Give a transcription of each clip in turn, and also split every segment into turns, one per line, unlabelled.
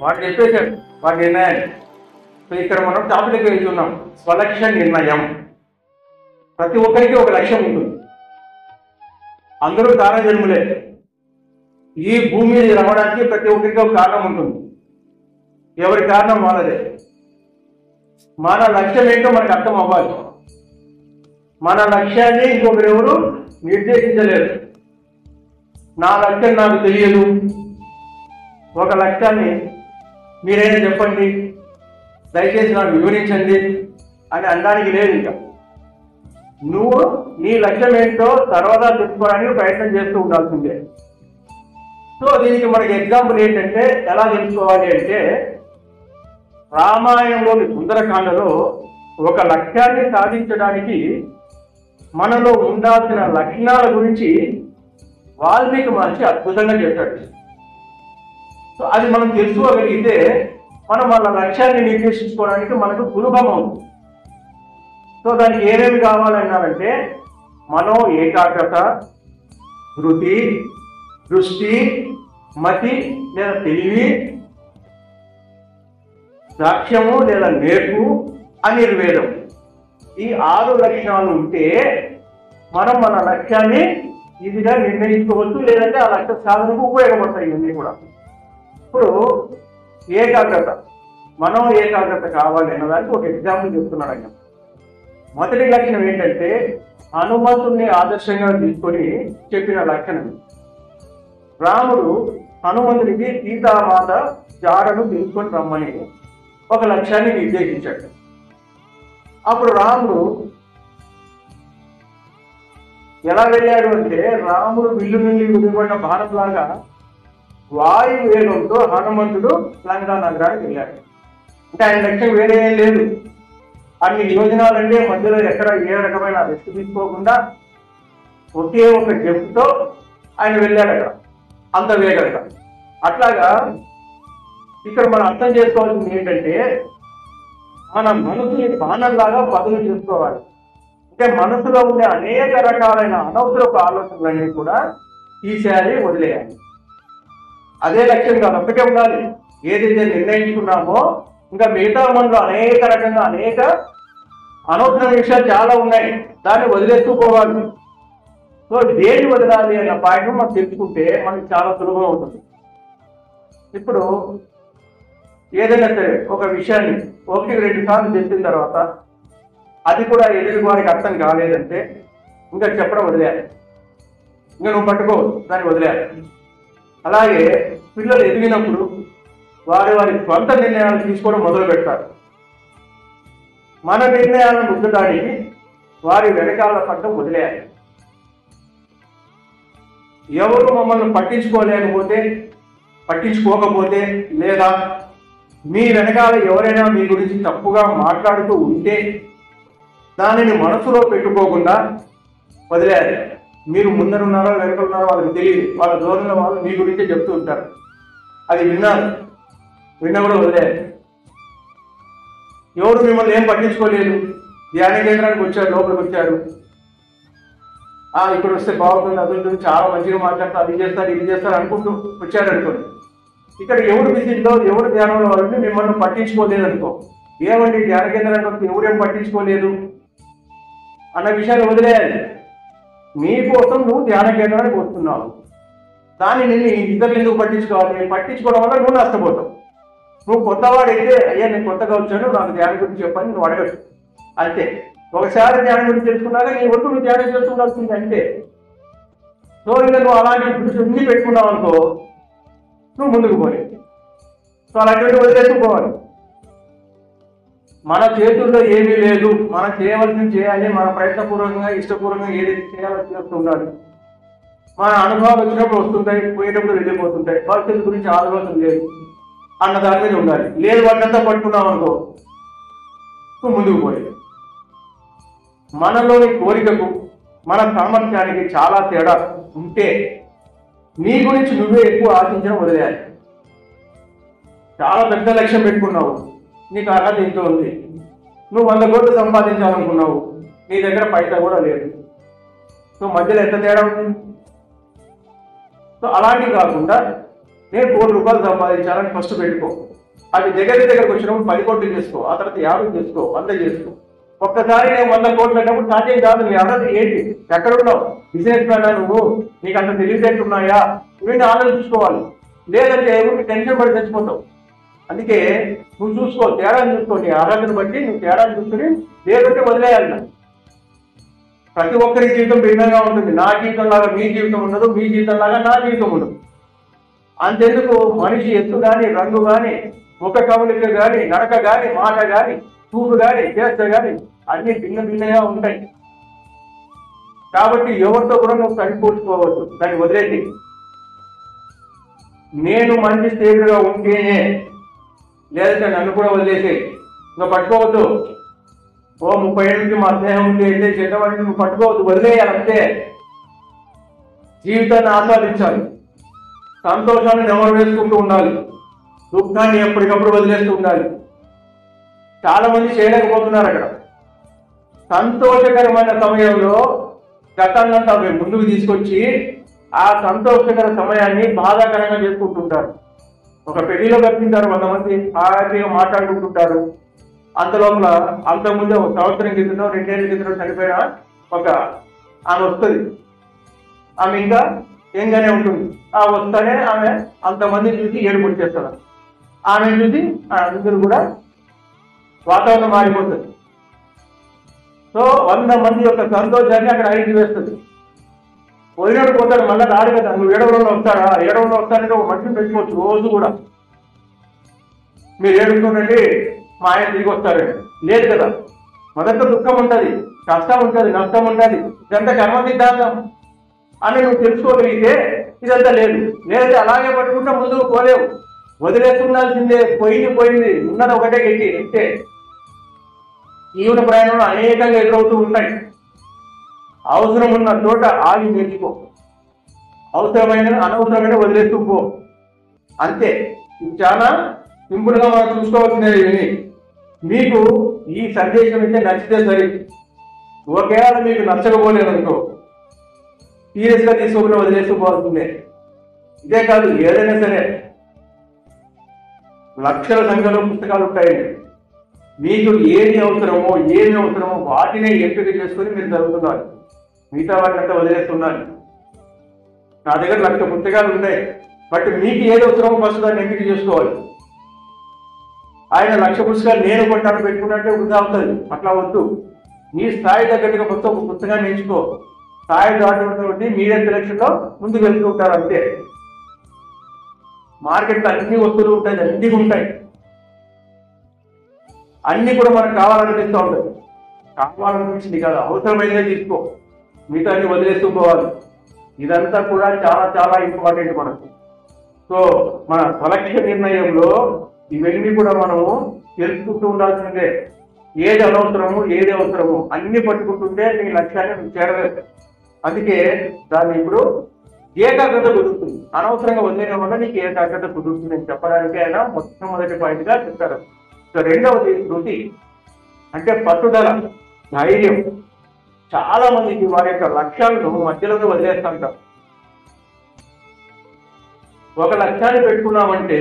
వాడు చెప్పేశాడు వాడి నిర్ణయాన్ని. సో ఇక్కడ మనం టాపిక్ వెళ్తున్నాం, స్వలక్ష్య నిర్ణయం. ప్రతి ఒక్కరికి ఒక లక్ష్యం ఉంటుంది. అందరూ కారణజన్ములే. ఈ భూమి మీద రావడానికి ప్రతి ఒక్కరికి ఒక కారణం ఉంటుంది. ఎవరి కారణం వాళ్ళదే. మన లక్ష్యం ఏంటో మనకు అర్థం అవ్వాలి. మన లక్ష్యాన్ని ఇంకొకరెవరు నిర్దేశించలేరు. నా లక్ష్యం నాకు తెలియదు, ఒక లక్ష్యాన్ని మీరైనా చెప్పండి, దయచేసి నాకు వివరించండి అని అనడానికి లేదు. ఇంకా నువ్వు నీ లక్ష్యం ఏంటో తర్వాత తెలుసుకోవడానికి ప్రయత్నం చేస్తూ ఉండాల్సిందే. సో దీనికి మనకి ఎగ్జాంపుల్ ఏంటంటే ఎలా తెలుసుకోవాలి అంటే, రామాయణంలోని సుందరకాండలో ఒక లక్ష్యాన్ని సాధించడానికి మనలో ఉండాల్సిన లక్షణాల గురించి వాల్మీకి మహర్షి అద్భుతంగా చెప్తాడు. సో అది మనం తెలుసుకోగలిగితే మనం వాళ్ళ లక్ష్యాన్ని నిర్దేశించుకోవడానికి మనకు సులభం అవుతుంది. సో దానికి ఏమేమి కావాలన్నారంటే, మనో ఏకాగ్రత, ధృతి, దృష్టి, మతి లేదా తెలివి, సాక్ష్యము లేదా నేర్పు, అనిర్వేదం. ఈ 6 లక్షణాలు ఉంటే మనం మన లక్ష్యాన్ని ఈజీగా నిర్ణయించుకోవచ్చు, లేదంటే ఆ లక్ష్య సాధనకు ఉపయోగపడతాయి ఇవన్నీ కూడా. ఇప్పుడు ఏకాగ్రత, మనం ఏకాగ్రత కావాలి అన్నదానికి ఒక ఎగ్జాంపుల్ చెప్తున్నాడు ఆయన. మొదటి లక్షణం ఏంటంటే, హనుమంతుడిని ఆదర్శంగా తీసుకొని చెప్పిన లక్షణం. రాముడు హనుమంతుడికి సీతామాత జాడను తీసుకొని రమ్మని ఒక లక్ష్యాన్ని నిర్దేశించాడు. అప్పుడు రాముడు ఎలా వెళ్ళాడు అంటే, రాముడు విల్లు నుండి విడిపడిన భారత్లాగా వాయు వేగంతో హనుమంతుడు లంకా నగరానికి వెళ్ళాడు. అంటే ఆయన లక్ష్యం వేరే ఏం లేదు. అన్ని యోజనాలంటే మధ్యలో ఎక్కడ ఏ రకమైన రిస్క్ తీసుకోకుండా ఒకే ఒక జంప్తో ఆయన వెళ్ళాడు అక్కడ, అంత వేగంగా. అట్లాగా ఇక్కడ మనం అర్థం చేసుకోవాల్సింది ఏంటంటే, మన మనసుని బాణంలాగా పదులు చేసుకోవాలి. అంటే మనసులో ఉండే అనేక రకాలైన అనవసరపు ఆలోచనలన్నీ కూడా తీసేయాలి, వదిలేయాలి. అదే లక్ష్యం కాదు, ఒక్కటే ఉండాలి. ఏదైతే నిర్ణయించుకున్నామో ఇంకా మిగతా మనలో అనేక రకంగా అనేక అనవసర విషయాలు చాలా ఉన్నాయి, దాన్ని వదిలేస్తూ పోవాలి. సో దేన్ని వదలాలి అన్న పాయింట్ మనం తెలుసుకుంటే మనకి చాలా సులభం అవుతుంది. ఇప్పుడు ఏదైనా సరే ఒక విషయాన్ని 1-2 సార్లు చెప్పిన తర్వాత అది కూడా ఎదుటి వారికి అర్థం కాలేదంటే ఇంకా చెప్పడం వదిలేయాలి. ఇంకా నువ్వు పట్టుకో, దాన్ని వదిలేయాలి. అలాగే పిల్లలు ఎదిగినప్పుడు వారి స్వంత నిర్ణయాలు తీసుకోవడం మొదలు పెడతారు. మన నిర్ణయాలను ఉంచడానికి వారి వెనకాల పట్టం వదిలేయాలి. ఎవరు మమ్మల్ని పట్టించుకోకపోతే లేదా మీ వెనకాల ఎవరైనా మీ గురించి తప్పుగా మాట్లాడుతూ ఉంటే దానిని మనసులో పెట్టుకోకుండా వదిలేయాలి. మీరు ముందరున్నారో వెనకలున్నారో వాళ్ళకి తెలియదు, వాళ్ళ దూరంలో వాళ్ళు మీ గురించే చెప్తూ ఉంటారు. అది విన్నా కూడా వదిలేయాలి. ఎవరు మిమ్మల్ని ఏం పట్టించుకోలేదు, ధ్యాన కేంద్రానికి వచ్చారు, లోపలికి వచ్చారు, ఇక్కడ వస్తే బాగుంటుంది, అది చాలా మంచిగా మాట్లాడతారు, అది చేస్తారు ఇది చేస్తారు అనుకుంటూ వచ్చారు అనుకోండి. ఇక్కడ ఎవరు విజిట్లో ఎవరు ధ్యానంలో వాళ్ళని మిమ్మల్ని పట్టించుకోలేదు అనుకో, ఏమండి ధ్యాన కేంద్రానికి వస్తే ఎవరేం పట్టించుకోలేదు అన్న విషయాన్ని వదిలేయాలి. నీకోసం నువ్వు ధ్యాన కేంద్రానికి వస్తున్నావు, దాన్ని నిన్ను ఇతరులు ఎందుకు పట్టించుకోవాలి? పట్టించుకోవడం వల్ల నువ్వు నష్టపోతావు. నువ్వు కొత్తవాడైతే అయ్యా నేను కొత్తగా వచ్చాను, నాకు ధ్యానం గురించి చెప్పని నువ్వు అడగచ్చు అంతే. ఒకసారి ధ్యానం గురించి తెలుసుకున్నాక నీ వరకు నువ్వు ధ్యానం చేస్తుండాల్సింది అంతే. సో ఇంకా నువ్వు అలాంటి దృష్టి పెట్టుకున్నావు అనుకో, నువ్వు ముందుకు పోయి. సో అలాంటివి వదిలేసుకోవాలి. మన చేతుల్లో ఏమీ లేదు, మనం చేయవలసింది చేయాలి, మన ప్రయత్నపూర్వకంగా ఇష్టపూర్వకంగా ఏదైతే చేయాలో చేస్తూ ఉండాలి. మన అనుభవాలు వచ్చినప్పుడు వస్తుంటాయి, పోయేటప్పుడు వెళ్ళిపోతుంటాయి, భవిష్యత్తు గురించి ఆలోచన లేదు అన్న దాని మీద ఉండాలి. లేదు వాటినంతా పట్టుకున్నాం అనుకో, నువ్వు ముందుకు పోయి. మనలోని కోరికకు మన సామర్థ్యానికి చాలా తేడా ఉంటే నీ గురించి నువ్వే ఎక్కువ ఆశించడం వదిలేయాలి. చాలా పెద్ద లక్ష్యం పెట్టుకున్నావు, నీకు అర్హత ఇంట్లో ఉంది, నువ్వు 100 కోట్లు సంపాదించాలనుకున్నావు, నీ దగ్గర పైసా కూడా లేదు. సో మధ్యలో ఎంత తేడా ఉంటుంది? సో అలాంటివి కాకుండా నేను 1,00,00,000 సంపాదించాలని ఫస్ట్ పెట్టుకో. అది దగ్గరకు వచ్చినప్పుడు 10 కోట్లు చేసుకో, ఆ తర్వాత 50 చేసుకో, 100 చేసుకో. ఒక్కసారి నేను 100 కోట్లు పెట్టినప్పుడు సాధ్యం కాదు. నీ అర్హత ఏంటి, ఎక్కడున్నావు, బిజినెస్ మ్యానా నువ్వు, నీకు అంత తెలివితేటలు ఉన్నాయా, ఇవన్నీ ఆలోచించుకోవాలి. లేదంటే ఎవరికి టెన్షన్ పడి తెచ్చిపోతావు. అందుకే నువ్వు చూసుకో, తేడాన్ని చూసుకో, నీ అర్హతను బట్టి నువ్వు తేడాన్ని చూసుకుని లేదంటే వదిలేయాలి. ప్రతి ఒక్కరి జీవితం భిన్నంగా ఉంటుంది. నా జీవితం లాగా మీ జీవితం ఉండదు, మీ జీవితం లాగా నా జీవితం ఉండదు. అంతెందుకు మనిషి ఎత్తు కానీ, రంగు కానీ, ముఖ కవలిక కానీ, నడక కానీ, మాట కానీ, చూపు కానీ, చేష్ట కానీ అన్ని భిన్నంగా ఉంటాయి. కాబట్టి ఎవరితో కూడా నువ్వు సరిపోల్చుకోవచ్చు, దాన్ని వదిలేసి నేను మంచి స్టేజ్గా ఉంటేనే, లేదంటే నన్ను కూడా వదిలేసి నువ్వు పట్టుకోవద్దు. 30 ఏళ్ళ నుంచి మా స్నేహం ఉంటే అయితే చెడ్డవాడిని నువ్వు పట్టుకోవద్దు, వదిలేయాలంటే. జీవితాన్ని ఆస్వాదించాలి, సంతోషాన్ని నెమరు వేసుకుంటూ ఉండాలి, దుఃఖాన్ని ఎప్పటికప్పుడు వదిలేస్తూ ఉండాలి. చాలా మంది చేయలేకపోతున్నారు. అక్కడ సంతోషకరమైన సమయంలో గతాన్నంతా ముందుకు తీసుకొచ్చి ఆ సంతోషకర సమయాన్ని బాధాకరంగా చేసుకుంటుంటారు. ఒక పెళ్లిలో కలుపుతుంటారు, 100 మంది హ్యాపీగా మాట్లాడుకుంటుంటారు. అంతలోపల అంతకుముందు 1 సంవత్సరం క్రితం 2 ఏళ్ళ క్రితం చనిపోయిన ఒక ఆమె వస్తుంది. ఆమె ఇంకా ఏంగానే ఉంటుంది. ఆ వస్తానే ఆమె అంతమందిని చూసి ఏడుపు వచ్చేస్తారు. ఆమెను చూసి అందరూ కూడా వాతావరణం మారిపోతుంది. సో 100 మంది యొక్క సంతోషాన్ని అక్కడ ఐదు వేస్తుంది. పోయినాడు పోతాడు, మళ్ళీ రాడు కదా. నువ్వు 7 వస్తాడా, 7 వస్తానంటే ఒక మనిషిని పెట్టుకోవచ్చు రోజు కూడా. మీరు ఏడుస్తుండండి, మా ఆయన తిరిగి వస్తారండి, లేదు కదా. మొదట దుఃఖం ఉంటుంది, కష్టం ఉంటుంది, నష్టం ఉంటుంది, ఇదంతా కర్మ సిద్ధాంతం అని నువ్వు తెలుసుకోగలిగితే ఇదంతా లేదు. లేదంటే అలాగే పట్టుకుంటే ముందుకు పోలేవు, వదిలేస్తుండాల్సిందే. పోయింది, ఉన్నది ఒకటే గట్టి అంటే. జీవన ప్రయాణంలో అనేకంగా ఎదురవుతూ ఉంటాయి. అవసరం ఉన్న చోట ఆగి నేర్చుకో, అవసరమైన అనవసరమైన వదిలేస్తూ పో, అంతే. ఇది చాలా సింపుల్గా మనం చూసుకోవాల్సినవి. మీకు ఈ సందేశం అయితే నచ్చితే సరే, ఒకవేళ మీకు నచ్చకపోలేదు అనుకో, సీరియస్గా తీసుకోకుండా వదిలేస్తూ పోవాల్సిందే. ఇదే కాదు, ఏదైనా సరే లక్షల సంఖ్యలో పుస్తకాలు ఉంటాయండి. మీకు ఏమి అవసరమో వాటినే ఎంపిక చేసుకుని మీరు చదువుతున్నారు. మిగతా వాటిని అంతా వదిలేస్తున్నారు. నా దగ్గర 1,00,000 పుస్తకాలు ఉన్నాయి, బట్ మీకు ఏది అవసరమో ఫస్ట్ దాన్ని ఎంపిక చేసుకోవాలి. ఆయన 1,00,000 పుస్తకాలు నేను కొంటాను పెట్టుకున్నట్టే వృధా అవుతుంది. అట్లా వద్దు. మీ స్థాయి తగ్గట్టుగా మొత్తం ఒక పుస్తకాన్ని ఎంచుకో. స్థాయి దాటుకుంటే మీరే సెలక్షన్లో ముందుకు వెళ్తూ ఉంటారు, అంతే. మార్కెట్లో అన్ని వస్తువులు ఉంటాయి, అన్నీ ఉంటాయి. అన్ని కూడా మనకు కావాలనిపిస్తూ ఉంటుంది. కావాలనిపించింది కాదు, అవసరమైనదే తీసుకో, మిగతా అన్ని వదిలేస్తూ పోవాలి. ఇదంతా కూడా చాలా చాలా ఇంపార్టెంట్ మనకు. సో మన సెలక్షన్ నిర్ణయంలో ఇవన్నీ కూడా మనము తెలుసుకుంటూ ఉండాల్సిందే. ఏది అనవసరము, ఏది అవసరము అన్ని పట్టుకుంటుంటే నీ లక్ష్యాన్ని నువ్వు చేరలేదు. అందుకే దాన్ని ఇప్పుడు ఏకాగ్రత కుదురుతుంది. అనవసరంగా వదిలేయడం వల్ల నీకు ఏకాగ్రత కుదురుతుంది అని చెప్పడానికి ఆయన మొట్టమొదటి పాయింట్ గా చెప్తారు. సో రెండవది శృతి, అంటే పట్టుదల, ధైర్యం. చాలా మందికి వారి యొక్క లక్ష్యాలను మధ్యలోనే వదిలేస్తుంటారు. ఒక లక్ష్యాన్ని పెట్టుకున్నామంటే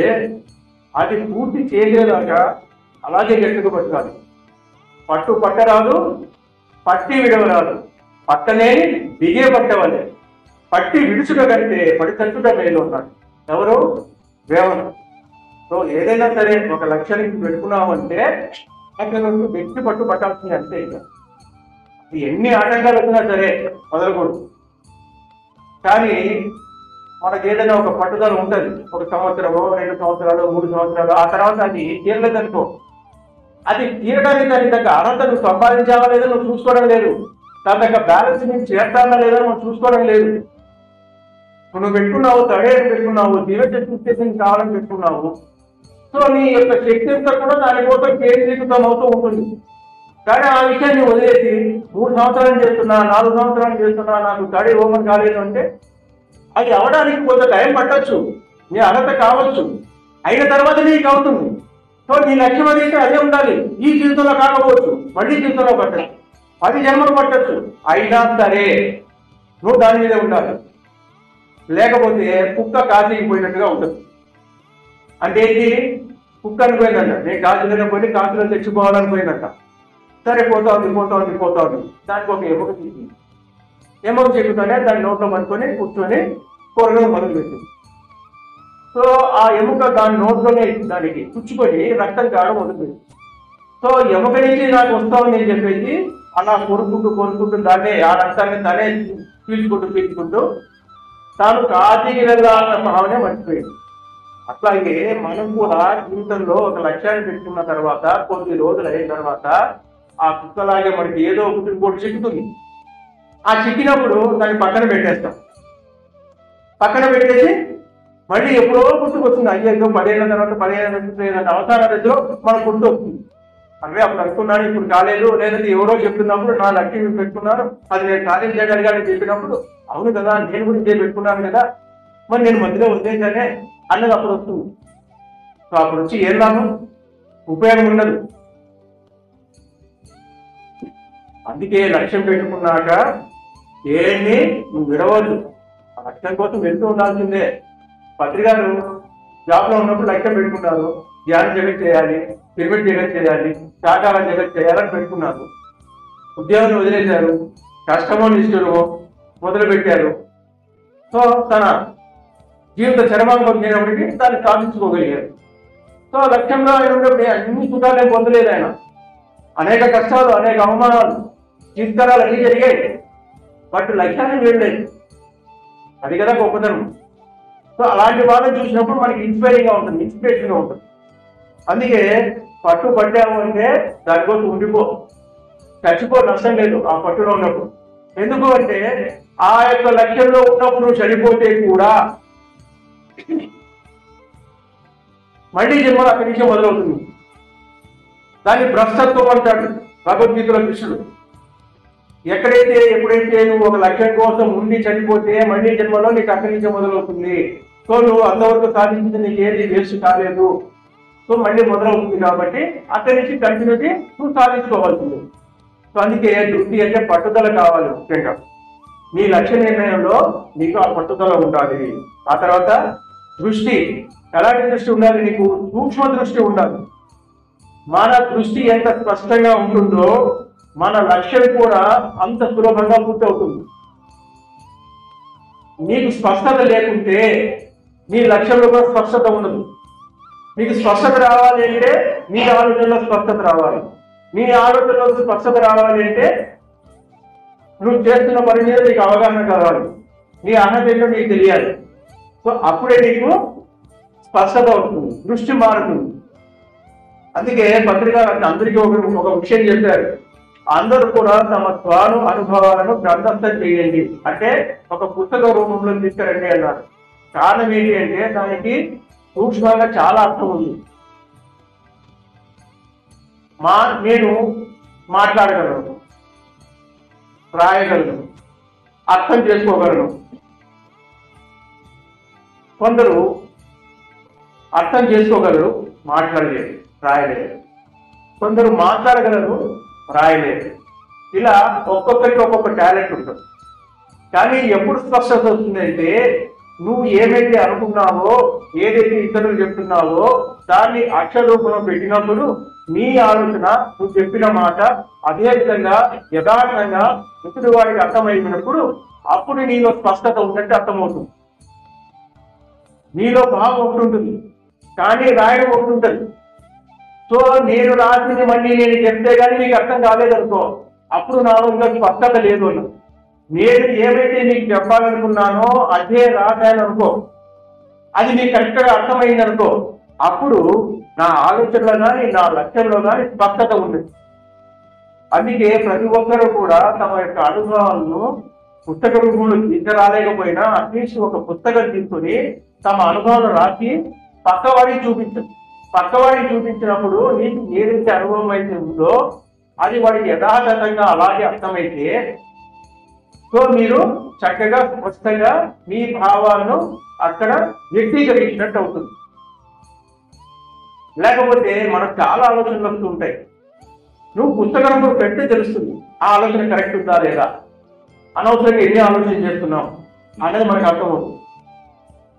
అది పూర్తి చేసేదాకా అలాగే గట్టిగా పట్టుకోవాలి. పట్టరాదు, పట్టి విడవరాదు, పట్టలేని దిగే పట్టవాలి. పట్టి విడుచుట కంటే పడి తట్టుట మేలు ఉన్నాడు ఎవరు, వేమన. సో ఏదైనా సరే ఒక లక్ష్యానికి పెట్టుకున్నామంటే అక్కడ వ్యక్తి పట్టాల్సింది, అంతే. ఇక ఎన్ని ఆటంకాలు వచ్చినా సరే వదలకూడదు. కానీ మనకి ఏదైనా ఒక పట్టుదల ఉంటుంది, 1 సంవత్సరమో 2 సంవత్సరాలు 3 సంవత్సరాలు, ఆ తర్వాత అది తీరలేదనుకో, అది తీరడానికి దాని తగ్గ అర్హత నువ్వు సంపాదించావా లేదో నువ్వు చూసుకోవడం లేదు, దాని తగ్గ బ్యాలెన్స్ నీకు చేస్తానా లేదా నువ్వు చూసుకోవడం లేదు. నువ్వు పెట్టుకున్నావు, తడేరు పెట్టుకున్నావు, దివ్యశక్తి కావాలని పెట్టుకున్నావు. సో నీ యొక్క శక్తి అంతా కూడా దానికోసం కేంద్రీకృతం అవుతూ ఉంటుంది. కానీ ఆ విషయాన్ని వదిలేసి 3 సంవత్సరాలు చేస్తున్నా, 4 సంవత్సరాలు చేస్తున్నా, నాకు తడి ఓమన్ కాలేదు అంటే అది అవడానికి కొంత టైం పట్టచ్చు, నీ అర్హత కావచ్చు, అయిన తర్వాత నీకు అవుతుంది. సో నీ లక్ష్యం అనేది అదే ఉండాలి. ఈ జీవితంలో కాకపోవచ్చు, మళ్ళీ జీవితంలో పట్టచ్చు, 10 జన్మలు పట్టచ్చు, అయినా సరే నువ్వు దాని మీద ఉండాలి. లేకపోతే కుక్క కాసిపోయినట్టుగా ఉంటుంది. అంటే ఏంటి, కుక్క అనిపోయిందంట, నేను కాసులో పోయి కాసులో తెచ్చుకోవాలనిపోయిందంట. సరే పోతా ఉంది. దానికి ఒక ఎముక తీసి ఎముక చెక్కుతానే దాని నోట్లో పట్టుకొని కూర్చొని కూరగాయలు మొదలు పెట్టింది. సో ఆ ఎముక దాని నోట్లోనే దానికి పుచ్చుకొని రక్తం కావడం మొదలుపెట్టింది. సో ఎముక నుంచి నాకు వస్తామని నేను చెప్పేసి అలా కొరుకుంటూ దాన్ని ఆ రక్తాన్ని తనే పీల్చుకుంటూ తాను కాశీకి వెళ్ళాలన్న భావనే మర్చిపోయింది. అట్లాగే మనం కూడా జీవితంలో ఒక లక్ష్యాన్ని పెట్టుకున్న తర్వాత కొద్ది రోజులు అయిన తర్వాత ఆ కుక్కలాగే మనకి ఏదో ఒకటి ఇంకోటి చిక్కుతుంది. ఆ చిక్కినప్పుడు దాన్ని పక్కన పెట్టేస్తాం. పక్కన పెట్టేసి మళ్ళీ ఎప్పుడో గుర్తుకొస్తుంది, అయ్యో 10 ఏళ్ళ తర్వాత 15 ఏళ్ళ అవసర దశలో మనకు గుర్తు వస్తుంది. అంటే అప్పుడు అనుకున్నాను, ఇప్పుడు కాలేదు, లేదంటే ఎవరో చెప్తున్నప్పుడు నా లక్ష్యం పెట్టుకున్నాను, అది నేను కార్యం చేయగలిగానని చెప్పినప్పుడు అవును కదా, నేను కూడా ఇదే పెట్టుకున్నాను కదా, మరి నేను మధ్యలో వదిలేసానే అన్నది అప్పుడు వస్తుంది. సో అప్పుడు వచ్చి ఏం లాభం, ఉపయోగం ఉండదు. అందుకే లక్ష్యం పెట్టుకున్నాక ఏమి నువ్వు విడవద్దు, ఆ లక్ష్యం కోసం వెళ్తూ ఉండాల్సిందే. పత్రికారు జాబ్ లో ఉన్నప్పుడు లక్ష్యం పెట్టుకున్నారు, ధ్యాన జగత్ చేయాలి, పిరమిడ్ జగత్ చేయాలి, సాకార జగత్ చేయాలని పెట్టుకున్నారు. ఉద్యోగం వదిలేశారు, కష్టమో నిష్ఠురమో మొదలు పెట్టారు. సో తన జీవిత చరమాంగం చేయడానికి దాన్ని సాధించుకోగలిగారు. సో లక్ష్యంలో ఆయన ఉన్నప్పుడు అన్ని సుఖాలే పొందలేదు. ఆయన అనేక కష్టాలు, అనేక అవమానాలు, చిత్కారాలు అన్ని జరిగాయి. బట్ లక్ష్యాన్ని వెళ్ళలేదు. అది కదా గొప్పతనం. సో అలాంటి వాళ్ళని చూసినప్పుడు మనకి ఇన్స్పైరింగ్ గా ఉంటుంది, ఇన్స్పిరేషన్ గా ఉంటుంది. అందుకే పట్టాము అంటే దానికోసం ఉండిపో, చచ్చిపో, నష్టం లేదు ఆ పట్టులో ఉన్నప్పుడు. ఎందుకు అంటే ఆ యొక్క లక్ష్యంలో ఉన్నప్పుడు నువ్వు చనిపోతే కూడా మళ్ళీ జన్మ అక్కడి నుంచి మొదలవుతుంది. దాన్ని భ్రష్టత్వం అంటాడు భగవద్గీతలో కృష్ణుడు. ఎప్పుడైతే నువ్వు ఒక లక్ష్యం కోసం ఉండి చనిపోతే మళ్ళీ జన్మలో నీకు అక్కడి నుంచి మొదలవుతుంది. సో నువ్వు అంతవరకు సాధించింది నీకు ఏది వేస్ట్ కాలేదు. సో మళ్ళీ మొదలవుతుంది కాబట్టి అక్కడి నుంచి కంటిన్యూటీ నువ్వు సాధించుకోవాల్సింది. సో అందుకే దృష్టి అంటే పట్టుదల కావాలి. ముఖ్యంగా నీ లక్ష్య నిర్ణయంలో నీకు ఆ పట్టుదల ఉండాలి. ఆ తర్వాత దృష్టి, ఎలాంటి దృష్టి ఉండాలి, నీకు సూక్ష్మ దృష్టి ఉండాలి. మన దృష్టి ఎంత స్పష్టంగా ఉంటుందో మన లక్ష్యం కూడా అంత సులభంగా పూర్తవుతుంది. నీకు స్పష్టత లేకుంటే నీ లక్ష్యంలో కూడా స్పష్టత ఉండదు. నీకు స్పష్టత రావాలి అంటే నీ ఆలోచనలో స్పష్టత రావాలి. నీ ఆలోచనలో స్పష్టత రావాలి అంటే నువ్వు చేస్తున్న పని మీద నీకు అవగాహన కావాలి, నీ అర్హత నీకు తెలియాలి. సో అప్పుడే నీకు స్పష్టత అవుతుంది, దృష్టి మారుతుంది. అందుకే పత్రిక అందరికీ ఒక విషయం చెప్పారు, అందరూ కూడా తమ స్వాను అనుభవాలను గ్రంథస్థం చేయండి, అంటే ఒక పుస్తక రూపంలో తీసుకురండి అన్నారు. కారణం ఏంటి అంటే దానికి సూక్ష్మంగా చాలా అర్థం ఉంది. నేను మాట్లాడగలను, రాయగలను, అర్థం చేసుకోగలను. కొందరు అర్థం చేసుకోగలరు, మాట్లాడలేరు, రాయలేరు. కొందరు మాట్లాడగలరు, రాయలేరు. ఇలా ఒక్కొక్కరికి ఒక్కొక్క టాలెంట్ ఉంటుంది. కానీ ఎప్పుడు స్పష్టత వస్తుందంటే నువ్వు ఏమైతే అనుకున్నావో, ఏదైతే ఇతరులు చెప్తున్నావో దాన్ని అక్షర రూపంలో పెట్టినప్పుడు నీ ఆలోచన, నువ్వు చెప్పిన మాట అదే విధంగా యథార్థంగా ఇతరు వారికి అర్థమైనప్పుడు అప్పుడు నీలో స్పష్టత ఉన్నట్టు అర్థమవుతుంది. నీలో భావం ఒకటి ఉంటుంది, కానీ రాయడం ఒకటి ఉంటుంది. సో నేను రాసింది మళ్ళీ నేను చెప్తే కానీ నీకు అర్థం కాలేదనుకో, అప్పుడు నాలో ఇంకా స్పష్టత లేదు అన్న. నేను ఏమైతే నీకు చెప్పాలనుకున్నానో అదే రాశాను అనుకో, అది నీకు కరెక్ట్గా అర్థమైంది అనుకో, అప్పుడు నా ఆలోచనలో కానీ నా లక్ష్యంలో కానీ స్పష్టత ఉంది. అందుకే ప్రతి ఒక్కరూ కూడా తమ యొక్క అనుభవాలను పుస్తక రూపంలో తీసుకురాలేకపోయినా అట్లీస్ట్ ఒక పుస్తకం తీసుకొని తమ అనుభవాలు రాసి పక్కవాడికి చూపించండి. పక్కవాడికి చూపించినప్పుడు నీకు ఏదైతే అనుభవం అయితే ఉందో అది వాడికి యథాతథంగా అలాగే అర్థమైతే సో మీరు చక్కగా స్పష్టంగా మీ భావాలను అక్కడ వ్యక్తీకరించినట్టు అవుతుంది. లేకపోతే మనకు చాలా ఆలోచనలు వస్తూ ఉంటాయి. నువ్వు పుస్తకంలో పెడితే తెలుస్తుంది ఆ ఆలోచన కరెక్ట్ ఉందా లేదా, అనవసరంగా ఎన్ని ఆలోచన చేస్తున్నావు అనేది మనకు అర్థమవుతుంది.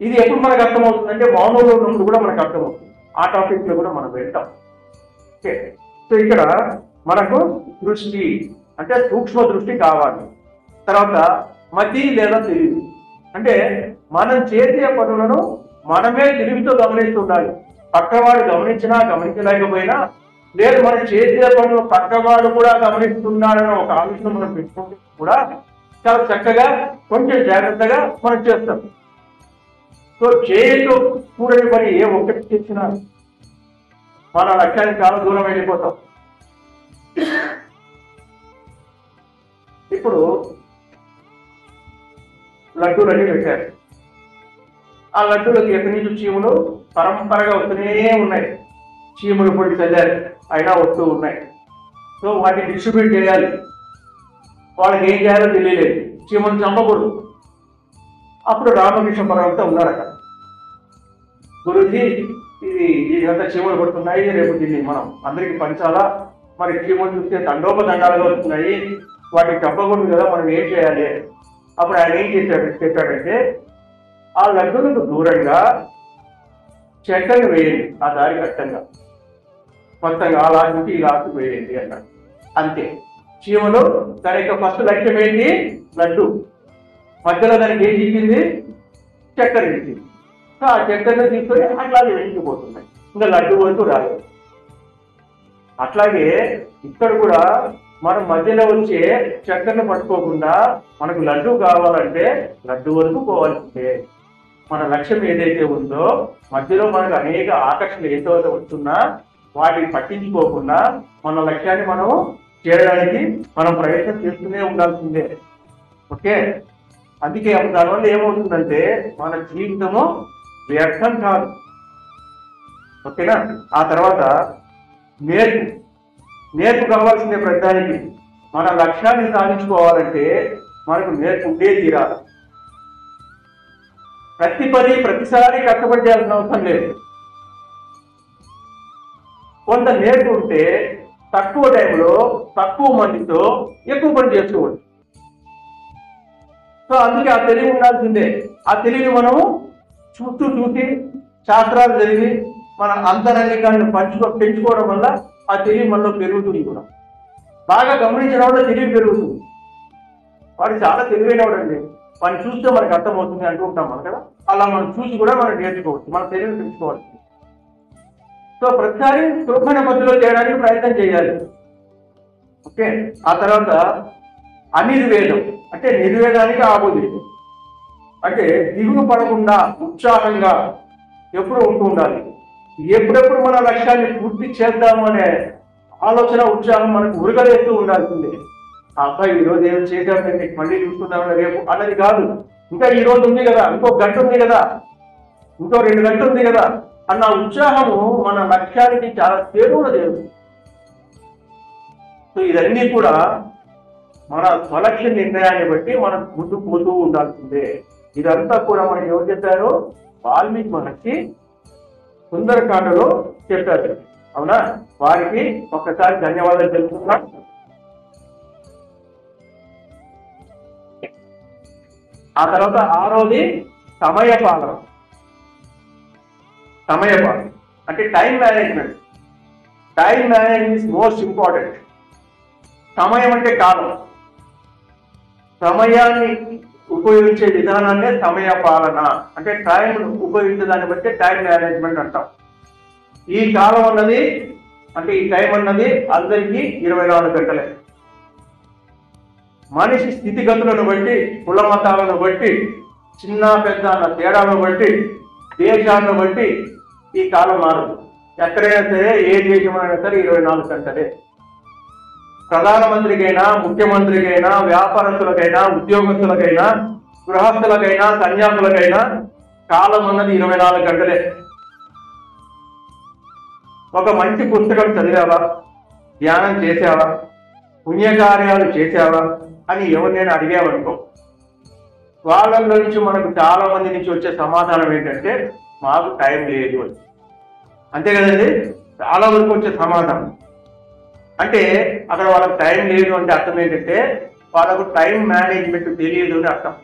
ఇది ఎప్పుడు మనకు అర్థమవుతుందంటే మౌనంలో ఉన్నప్పుడు కూడా మనకు అర్థమవుతుంది. ఆ టాపిక్ లో కూడా మనం వెళ్తాం. ఓకే, సో ఇక్కడ మనకు దృష్టి అంటే సూక్ష్మ దృష్టి కావాలి. తర్వాత మతి లేదా తెలివి అంటే మనం చేసే పనులను మనమే తెలివితో గమనిస్తుండాలి. పక్కవాడు గమనించినా గమనించలేకపోయినా, లేదు మనం చేసే పనులు పక్కవాడు కూడా గమనిస్తున్నాడని ఒక ఆలోచన మనం పెట్టుకుంటే కూడా చాలా చక్కగా కొంచెం జాగ్రత్తగా మనం చేస్తాం. సో చేయతో కూడని పని ఏ ఒక్కటి చేసినా మన లక్ష్యానికి చాలా దూరం వెళ్ళిపోతాం. ఇప్పుడు లడ్డూలన్నీ పెట్టారు. ఆ లడ్డూలకి ఎక్కడి నుంచి చీములు పరంపరగా వస్తూనే ఉన్నాయి. చీములు పొడి చల్లారు అయినా వస్తూ ఉన్నాయి. సో వాటిని డిస్ట్రిబ్యూట్ చేయాలి. వాళ్ళకి ఏం చేయాలో తెలియలేదు. చీమలు చంపకూడదు. అప్పుడు రామకృష్ణ పరమంతా ఉన్నారు అక్కడ. గురుజీ, ఇదంతా చీమలు పడుతున్నాయి, రేపు దీన్ని మనం అందరికి పంచాలా, మరి చీమలు చూస్తే దండోపదండాలుగా వస్తున్నాయి, వాటిని చంపకూడదు కదా, మనం ఏం చేయాలి? అప్పుడు ఆయన ఏం చెప్పాడంటే ఆ లడ్డూలకు దూరంగా చెక్కను వేయండి, ఆ దారి కట్టంగా మొత్తంగా ఆ లాస్ట్ నుంచి ఈ లాస్ట్ వేయండి అన్నాడు. అంతే. చీమలు తన యొక్క ఫస్ట్ లక్ష్యం ఏంటి? లడ్డు. మధ్యలో దానికి ఏం చిక్కింది? చక్కెర చిక్కింది. సో ఆ చక్కెరను తీసుకొని అట్లాగే వెళ్ళిపోతున్నాయి. ఇంకా లడ్డు వరకు రాలేదు. అట్లాగే ఇక్కడ కూడా మనం మధ్యలో వచ్చే చక్కెరను పట్టుకోకుండా మనకు లడ్డు కావాలంటే లడ్డు వరకు పోవాల్సిందే. మన లక్ష్యం ఏదైతే ఉందో మధ్యలో మనకు అనేక ఆకర్షణలు ఏదైతే వస్తున్నా వాటిని పట్టించుకోకుండా మన లక్ష్యాన్ని మనం చేరడానికి మనం ప్రయత్నం చేస్తూనే ఉండాల్సిందే. ఓకే, అందుకే దానివల్ల ఏమవుతుందంటే మన జీవితము వ్యర్థం కాదు. ఓకేనా? ఆ తర్వాత నేర్పు కావాల్సిందే. ప్రతిదానికి మన లక్ష్యాన్ని సాధించుకోవాలంటే మనకు నేర్పు ఉండే తీరాలి. ప్రతిసారి కష్టపడి చేయాల్సిన అవసరం లేదు. కొంత నేర్పు ఉంటే తక్కువ టైంలో తక్కువ మందితో ఎక్కువ పని చేసుకోవచ్చు. సో అందుకే ఆ తెలివి ఉండాల్సిందే. ఆ తెలివిని మనము చూసి శాస్త్రాలు చదివి మన అంతరంగికాన్ని పెంచుకోవడం వల్ల ఆ తెలివి మనలో పెరుగుతుంది కూడా. బాగా గమనించడం వల్ల తెలివి పెరుగుతుంది. వాడు చాలా తెలివైన వాడండి, వాడిని చూస్తే మనకు అర్థమవుతుంది అంటుంటాం మనం కదా. అలా మనం చూసి కూడా మనం నేర్చుకోవచ్చు, మన తెలివిని పెంచుకోవచ్చు. సో ప్రతిసారి సులభమైన పద్ధతిలో చేయడానికి ప్రయత్నం చేయాలి. ఓకే, ఆ తర్వాత అనిర్వేదం అంటే నిర్వేదానికి ఆపోజిట్. అంటే దిగులు పడకుండా ఉత్సాహంగా ఎప్పుడు ఉంటూ ఉండాలి. ఎప్పుడెప్పుడు మన లక్ష్యాన్ని పూర్తి చేద్దాము అనే ఆలోచన ఉత్సాహం మనకు ఉరగలేస్తూ ఉండాల్సిందే. ఆ అబ్బాయి ఈరోజు ఏం చేద్దామండి, మళ్ళీ చూసుకుందామని రేపు అన్నది కాదు. ఇంకా ఈ రోజు ఉంది కదా, ఇంకో గంట ఉంది కదా, ఇంకో 2 గంటలు ఉంది కదా అన్న ఉత్సాహము మన లక్ష్యానికి చాలా చేరువలేదు. సో ఇదన్నీ కూడా మన స్వలక్ష్య నిర్ణయాన్ని బట్టి మనం ముందుకు పోతూ ఉండాల్సిందే. ఇదంతా కూడా మనకి ఎవరు చెప్పారు? వాల్మీకి మహర్షి సుందరకాండలో చెప్పారు. అవునా? వారికి ఒక్కసారి ధన్యవాదాలు తెలుపుతున్నా. ఆ తర్వాత 6వది సమయపాలన. అంటే time management. Time management is most important. సమయం అంటే కాలం. సమయాన్ని ఉపయోగించే విధానాన్నే సమయ పాలన అంటే టైం ఉపయోగించే దాన్ని బట్టి టైం మేనేజ్మెంట్ అంటాం. ఈ కాలం అన్నది అంటే ఈ టైం అన్నది అందరికీ 24 గంటలే. మనిషి స్థితిగతులను బట్టి, కుల మతాలను బట్టి, చిన్న పెద్ద అన్న తేడాలను బట్టి, దేశాలను బట్టి ఈ కాలం మారదు. ఎక్కడైనా సరే, ఏ దేశమైనా సరే 24 గంటలే. ప్రధానమంత్రికైనా, ముఖ్యమంత్రికైనా, వ్యాపారస్తులకైనా, ఉద్యోగస్తులకైనా, గృహస్థులకైనా, సన్యాసులకైనా కాలం అన్నది 24 గంటలే. ఒక మంచి పుస్తకం చదివావా, ధ్యానం చేసావా, పుణ్యకార్యాలు చేసావా అని ఎవరినైనా అడిగామనుకో, వాళ్ళ నుంచి మనకు చాలా మంది నుంచి వచ్చే సమాధానం ఏంటంటే మాకు టైం లేదు అని. అంతే కదండి, చాలా వరకు వచ్చే సమాధానం. అంటే అక్కడ వాళ్ళకి టైం లేదు అంటే అర్థం ఏంటంటే వాళ్ళకు టైం మేనేజ్మెంట్ తెలియదు అని అర్థం.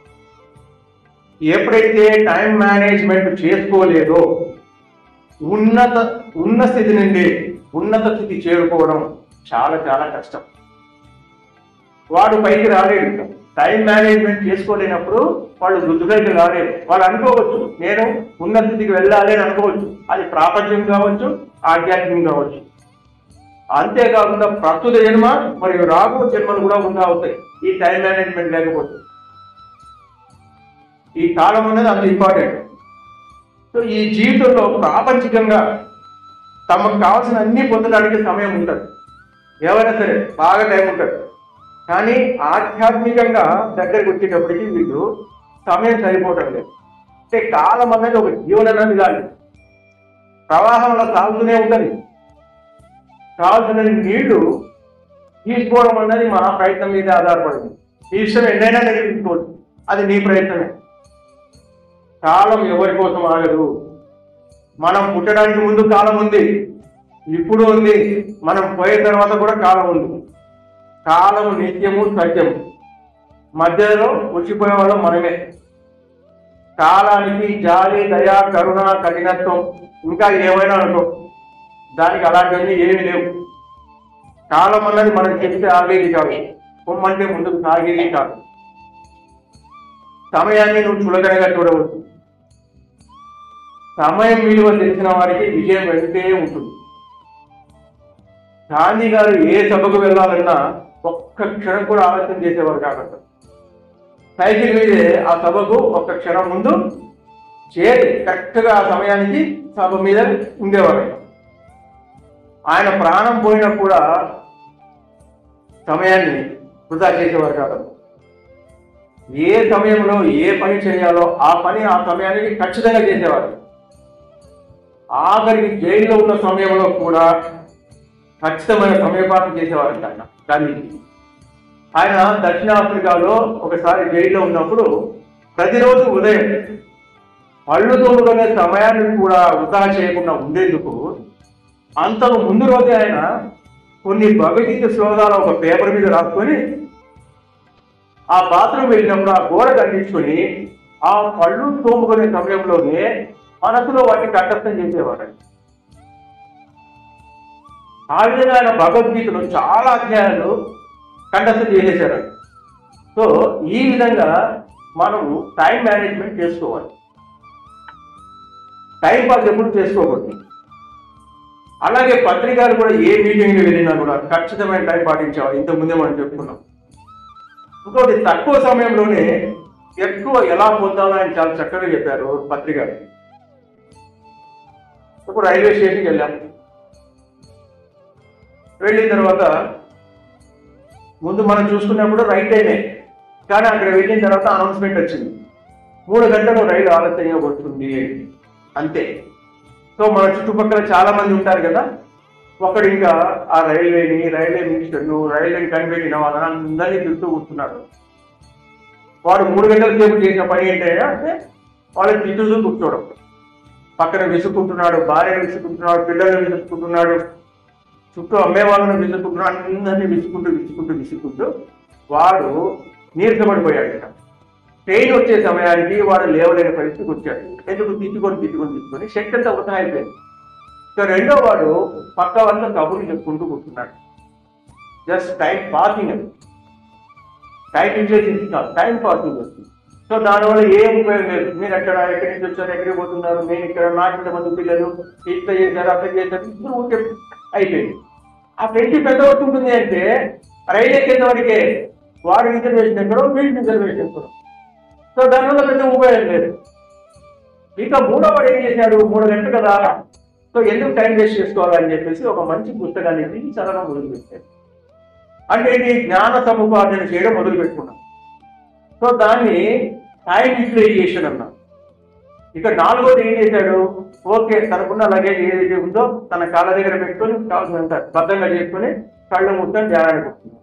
ఎప్పుడైతే టైం మేనేజ్మెంట్ చేసుకోలేదో ఉన్న స్థితి నుండి ఉన్నత స్థితి చేరుకోవడం చాలా చాలా కష్టం. వాడు పైకి రాలేడు. టైం మేనేజ్మెంట్ చేసుకోలేనప్పుడు వాళ్ళు వృద్ధులైతే రాలేరు. వాళ్ళు అనుకోవచ్చు నేను ఉన్నత స్థితికి వెళ్ళాలి అని అనుకోవచ్చు. అది ప్రాపంచం కావచ్చు, ఆధ్యాత్మికం కావచ్చు. అంతేకాకుండా ప్రస్తుత జన్మ మరియు రాబో జన్మలు కూడా ఉందా అవుతాయి ఈ టైం మేనేజ్మెంట్ లేకపోతే. ఈ కాలం అనేది అంత ఇంపార్టెంట్. సో ఈ జీవితంలో ప్రాపంచికంగా తమకు కావాల్సిన అన్ని పొందడానికి సమయం ఉంటుంది, ఎవరైనా సరే బాగా టైం ఉంటుంది. కానీ ఆధ్యాత్మికంగా దగ్గరికి వచ్చేటప్పటికి వీళ్ళు సమయం సరిపోవటం లేదు. అంటే కాలం అనేది ఒక జీవనది కాదు, ప్రవాహంలో సాగుతూనే ఉంటుంది. కావాల్సిన నీళ్లు తీసుకోవడం అన్నది మన ప్రయత్నం మీద ఆధారపడింది. ఈ విషయం ఎన్నైనా నిర్వహించుకోవచ్చు, అది నీ ప్రయత్నమే. కాలం ఎవరి కోసం ఆగదు. మనం పుట్టడానికి ముందు కాలం ఉంది, ఇప్పుడు ఉంది, మనం పోయే తర్వాత కూడా కాలం ఉంది. కాలం నిత్యము సత్యము, మధ్యలో వచ్చిపోయే వాళ్ళం మనమే. కాలానికి జాలి, దయ, కరుణ, కఠినత్వం ఇంకా ఏమైనా అనుకో, దానికి అలాంటివన్నీ ఏమీ లేవు. కాలం అన్నది మనకు చెప్తే ఆగేది కాదు, పొమ్మంటే ముందుకు సాగేది కాదు. సమయాన్ని నువ్వు చులకనగా చూడవచ్చు. సమయం విలువ తెలిసిన వారికి విజయం వెంటే ఉంటుంది. గాంధీ గారు ఏ సభకు వెళ్ళాలన్నా ఒక్క క్షణం కూడా ఆలస్యం చేసేవారు కాబట్టి సైకిల్ మీదే ఆ సభకు ఒక్క క్షణం ముందు చేరి కరెక్ట్గా ఆ సమయానికి సభ మీద ఉండేవారు. ఆయన ప్రాణం పోయినా కూడా సమయాన్ని వృధా చేసేవారు కాదు. ఏ సమయంలో ఏ పని చేయాలో ఆ పని ఆ సమయానికి ఖచ్చితంగా చేసేవారు. ఆఖరికి జైల్లో ఉన్న సమయంలో కూడా ఖచ్చితమైన సమయపాలన చేసేవారు ఆయన గాంధీజీ. ఆయన దక్షిణాఫ్రికాలో ఒకసారి జైల్లో ఉన్నప్పుడు ప్రతిరోజు ఉదయం పళ్ళు తోముకునే సమయాన్ని కూడా వృధా చేయకుండా ఉండేందుకు అంతకు ముందు రోజే ఆయన కొన్ని భగవద్గీత శ్లోకాలు ఒక పేపర్ మీద రాసుకొని ఆ బాత్రూమ్ వెళ్ళినప్పుడు ఆ గోడ కట్టించుకొని ఆ పళ్ళు తోముకునే సమయంలోనే మనసులో వాటిని కంఠస్థం చేసేవాడు. ఆ విధంగా ఆయన భగవద్గీతలో చాలా అధ్యాయాలు కంఠస్థం చేసేసారు. సో ఈ విధంగా మనము టైం మేనేజ్మెంట్ చేసుకోవాలి. టైం పాస్ ఎప్పుడు చేసుకోకూడదు. అలాగే పత్రికలు కూడా ఏ మీటింగ్కి వెళ్ళినా కూడా ఖచ్చితమైన టైం పాటించేవారు. ఇంతకుముందే మనం చెప్పుకున్నాం. ఇంకోటి తక్కువ సమయంలోనే ఎక్కువ ఎలా పొందాలో ఆయన చాలా చక్కగా చెప్పారు పత్రికలు. ఇప్పుడు రైల్వే స్టేషన్కి వెళ్ళాం. వెళ్ళిన తర్వాత ముందు మనం చూసుకున్నప్పుడు రైట్ టైమే, కానీ అక్కడ వెళ్ళిన తర్వాత అనౌన్స్మెంట్ వచ్చింది 3 గంటలు రైలు ఆలస్యంగా వస్తుంది అంతే. సో మన చుట్టుపక్కల చాలా మంది ఉంటారు కదా, ఒకడు ఇంకా ఆ రైల్వే మినిస్టర్ను రైల్వేని కనిపెట్టిన వాళ్ళని అందరినీ తిరుగుతూ కూర్చున్నాడు. వాడు 3 గంటల సేపు చేసిన పని ఏంటంటే అంటే వాళ్ళని తిరుగుతూ కూర్చోవడం. పక్కన విసుక్కుంటున్నాడు, భార్యను విసుక్కుంటున్నాడు, పిల్లలను విసుక్కుంటున్నాడు, చుట్టూ అమ్మే వాళ్ళని విసుక్కుంటున్నాడు, అందరినీ విసుక్కుంటూ వాడు నీరసపడిపోయాడు. ట్రైన్ వచ్చే సమయానికి వాడు లేవలేని పరిస్థితికి వచ్చాడు. ఎందుకు తిట్టుకొని శక్తి అంతా వృధా అయిపోయింది. సో రెండో వాడు పక్క వాళ్ళ కబుర్లు చెప్పుకుంటూ కూర్చున్నాడు. Just time passing, time interest కాదు, టైం పాసింగ్ వస్తుంది. సో దానివల్ల ఏం ఉపయోగం లేదు. మీరు ఎక్కడి నుంచి వచ్చారు, ఎక్కడికి పోతున్నారు, నేను ఇక్కడ నాకు ఇంతమంది పిల్లలు ఇట్లా చేశారు అట్లా చేశారు, ఇప్పుడు ఊరికే అయిపోయింది. ఆ ఫ్రెండ్షిప్ ఎంత వరకు ఉంటుంది అంటే రైలు ఎక్కేంత వరకే వాడు రిజర్వేషన్ ఎక్కడో వీళ్ళు రిజర్వేషన్ ఎక్కడో. సో దానివల్ల పెద్ద ఉపయోగం లేదు. ఇక మూడో వాడు ఏం చేశాడు, 3 గంటలు కదా, సో ఎందుకు టైం వేస్ట్ చేసుకోవాలని చెప్పేసి ఒక మంచి పుస్తకాన్ని తీసి చదవడం మొదలుపెట్టాడు. అంటే ఇది జ్ఞాన సముపార్జన చేయడం మొదలు పెట్టుకున్నాం. సో దాన్ని టైం యూటిలైజేషన్ అన్నాం. ఇక 4వది ఏం చేశాడు, ఓకే తనకున్న లగేజ్ ఏదైతే ఉందో తన కాళ్ళ దగ్గర పెట్టుకొని కావాల్సినంత బద్ధంగా చేసుకొని కళ్ళు మొత్తం ధ్యానానికి వస్తున్నాడు.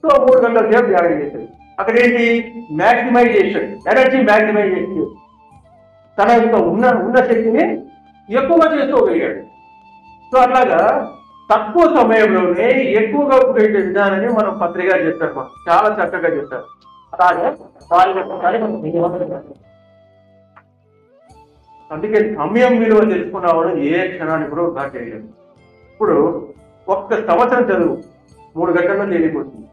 సో 3 గంటల సేపు ధ్యానం చేశాడు. అక్కడ ఏంటి, మ్యాక్సిమైజేషన్, ఎనర్జీ మ్యాక్సిమైజేషన్. తన యొక్క ఉన్న శక్తిని ఎక్కువగా చేసుకోగలిగాడు. సో అట్లాగా తక్కువ సమయంలోనే ఎక్కువగా ఉపయోగించే విధానాన్ని మనం పత్రిక చెప్పారు. చాలా చక్కగా చెప్పారు. అలాగే అందుకే సమయం విలువ తెలుసుకున్నవాడు ఏ క్షణాన్ని కూడా వృధా చేయలేదు. ఇప్పుడు ఒక్క సంవత్సరం చదువు 3 గంటల్లో తేలిపోతుంది.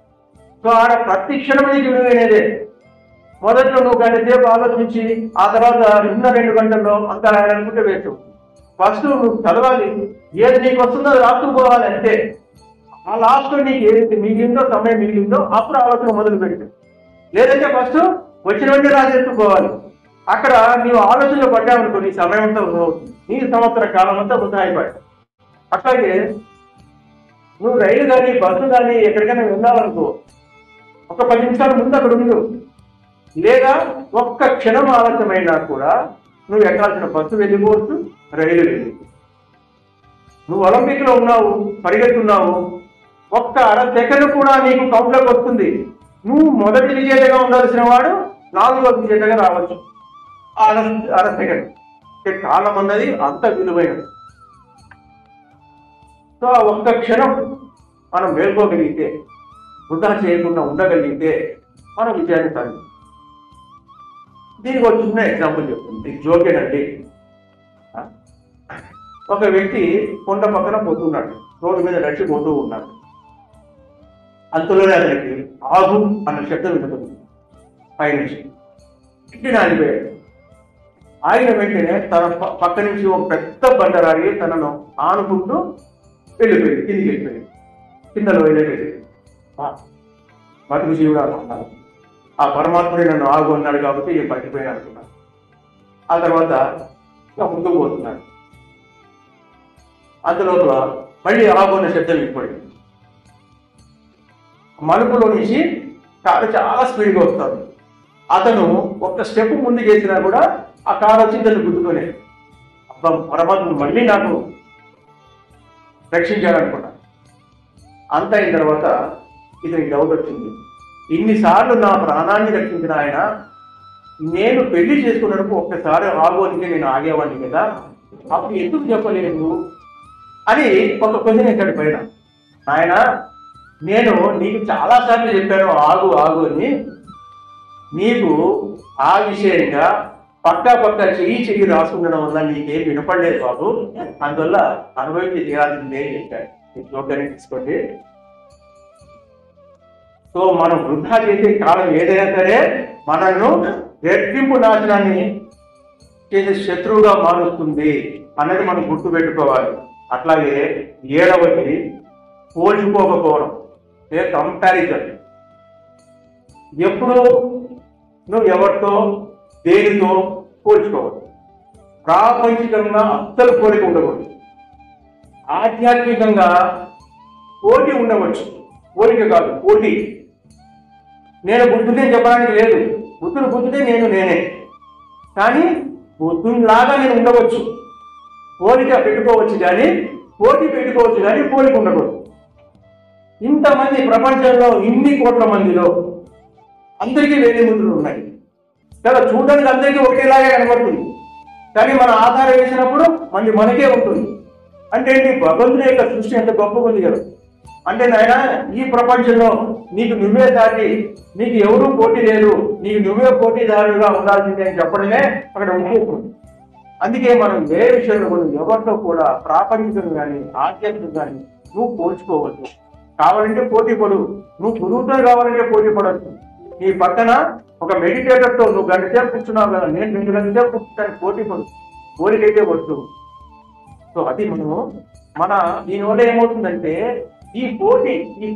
సో ఆడ ప్రతి క్షణం నీకు విలువైనదే. మొదట్లో నువ్వు గంట సేపు ఆలోచించి ఆ తర్వాత 2 గంటల్లో అంతా రాయాలనుకుంటే వేస్ట్. ఫస్ట్ నువ్వు చదవాలి, ఏది నీకు వస్తుందో అది రాసుకుపోవాలి అంతే. ఆ లాస్ట్లో నీకు ఏదైతే మిగిలిందో, సమయం మిగిలిందో అప్పుడు ఆలోచన మొదలు పెట్టు. లేదంటే ఫస్ట్ వచ్చిన వెంటనే రాసేసుకోవాలి. అక్కడ నీవు ఆలోచనలో పడ్డావనుకో నీ సమయం అంతా వృధా అవుతుంది, నీ సంవత్సర కాలం అంతా వృధా అయిపోయాడు. అట్లాగే నువ్వు రైలు కానీ బస్సు కానీ ఎక్కడికైనా వెళ్ళాలనుకో, ఒక 10 నిమిషాల ముందు అక్కడ ఉండు. లేదా ఒక్క క్షణం ఆలస్యమైనా కూడా నువ్వు ఎక్కాల్సిన బస్సు వెళ్ళిపోవచ్చు, రైలు వెళ్ళిపోవచ్చు. నువ్వు ఒలింపిక్ లో ఉన్నావు, పరిగెత్తున్నావు, ఒక్క అర సెకండ్ కూడా నీకు కౌంట్లోకి వస్తుంది. నువ్వు మొదటి విజేతగా ఉండాల్సిన వాడు 4వ విజేతగా రావచ్చు అర సెకండ్. కాలం అన్నది అంత విలువైనది. సో ఒక్క క్షణం మనం మేల్కోగలిగితే, వృధా చేయకుండా ఉండగలిగితే మనం విజయాన్ని సాధిస్తాం. దీనికి ఒక చిన్న ఎగ్జాంపుల్ చెప్తుంది, జోకేనండి. ఒక వ్యక్తి కొండ పక్కన పోతున్నాడు, రోడ్డు మీద నడిచిపోతూ ఉన్నాడు. అంతలోనే అతనికి ఆగు అన్న శబ్దం వినపడింది పైనుంచి. ఇంటిని ఆగిపోయాడు. ఆయన వెంటనే తన పక్క నుంచి ఒక పెద్ద బండరాయి తనను ఆనుకుంటూ వెళ్ళిపోయింది, కిందికి వెళ్ళిపోయింది. కింద లోయలో వెళ్ళిపోయింది. బతుకు జీవుడు అనుకున్నాను, ఆ పరమాత్ముడి నన్ను ఆగు అన్నాడు కాబట్టి ఏం పట్టిపోయాను అనుకున్నాను. ఆ తర్వాత ఇంకా ముందుకు పోతున్నాడు. అందులోపల మళ్ళీ ఆగు అన్న శబ్దం వినపడింది. మలుపులో నుంచి కారు చాలా స్పీడ్గా వస్తాడు. అతను ఒక్క స్టెప్ ముందుకు వేసినా కూడా ఆ కారు వచ్చి తను గుద్దుకునే. అబ్బా, పరమాత్ముడు మళ్ళీ నాకు రక్షించాలనుకున్నా. అంత అయిన తర్వాత ఇతనికి డౌట్ వచ్చింది, ఇన్నిసార్లు నా ప్రాణాన్ని రక్షించిన ఆయన, నేను పెళ్లి చేసుకున్నప్పుడు ఒక్కసారి ఆగోనికి నేను ఆగేవాడిని కదా, అప్పుడు ఎందుకు చెప్పలేదు అని ఒక క్వశ్చన్ ఎక్కడ పైన. ఆయన, నేను నీకు చాలాసార్లు చెప్పాను ఆగు ఆగు అని, నీకు ఆ విషయంగా పక్కా చెయ్యి రాసుకుండడం వల్ల నీకేం వినపడలేదు బాబు, అందువల్ల అనుభవించి తీరాల్సిందే చెప్పాడు. జోక్యాన్ని తీసుకోండి. సో మనం వృధా చేసే కాలం ఏదైనా సరే మనను రెట్టింపు నాశనాన్ని చేసే శత్రువుగా మారుస్తుంది అనేది మనం గుర్తుపెట్టుకోవాలి. అట్లాగే 7వది పోల్చుకోకపోవడం, కంపారిజన్. ఎప్పుడు నువ్వు ఎవరితో దేనితో పోల్చుకోవద్దు. ప్రాపంచికంగా అస్సలు పోలిక ఉండకూడదు. ఆధ్యాత్మికంగా పోటీ ఉండవచ్చు, పోలిక కాదు పోటీ. నేను బుద్ధుడే చెప్పడానికి లేదు, బుద్ధుడు బుద్ధుడే, నేనే. కానీ బుద్ధునిలాగా నేను ఉండవచ్చు, పోలిక పెట్టుకోవచ్చు కానీ పోటీ పెట్టుకోవచ్చు కానీ పోలిక ఉండకూడదు. ఇంతమంది ప్రపంచంలో ఇన్ని కోట్ల మందిలో అందరికీ వేరే ముద్రలు ఉన్నాయి కదా, చూడడానికి అందరికీ ఒకేలాగే కనబడుతుంది. కానీ మన ఆధారం వేసినప్పుడు మనకే ఉంటుంది. అంటే ఏంటి, భగవంతుని యొక్క సృష్టి ఎంత గొప్పగా ఉంది కదా. అంటే నాయన, ఈ ప్రపంచంలో నీకు నువ్వే దాటి, నీకు ఎవరూ పోటీ లేదు, నీకు నువ్వే పోటీదారుగా ఉండాల్సిందే అని చెప్పడమే అక్కడ ఉంటుంది. అందుకే మనం ఏ విషయంలో కూడా ఎవరితో కూడా ప్రాపంచికం కానీ ఆధ్యాత్మికం కానీ నువ్వు పోల్చుకోవద్దు. కావాలంటే పోటీ పడు, నువ్వు గురువుతో కావాలంటే పోటీ పడవచ్చు. నీ పక్కన ఒక మెడిటేటర్తో నువ్వు గంట సేపు కూర్చున్నావు కదా, నేను 2 గంటల సేపు కూర్చుంటానికి పోటీ పడు, పోలికైతే వద్దు. సో అది మన దీనివల్ల ఏమవుతుందంటే, ఈ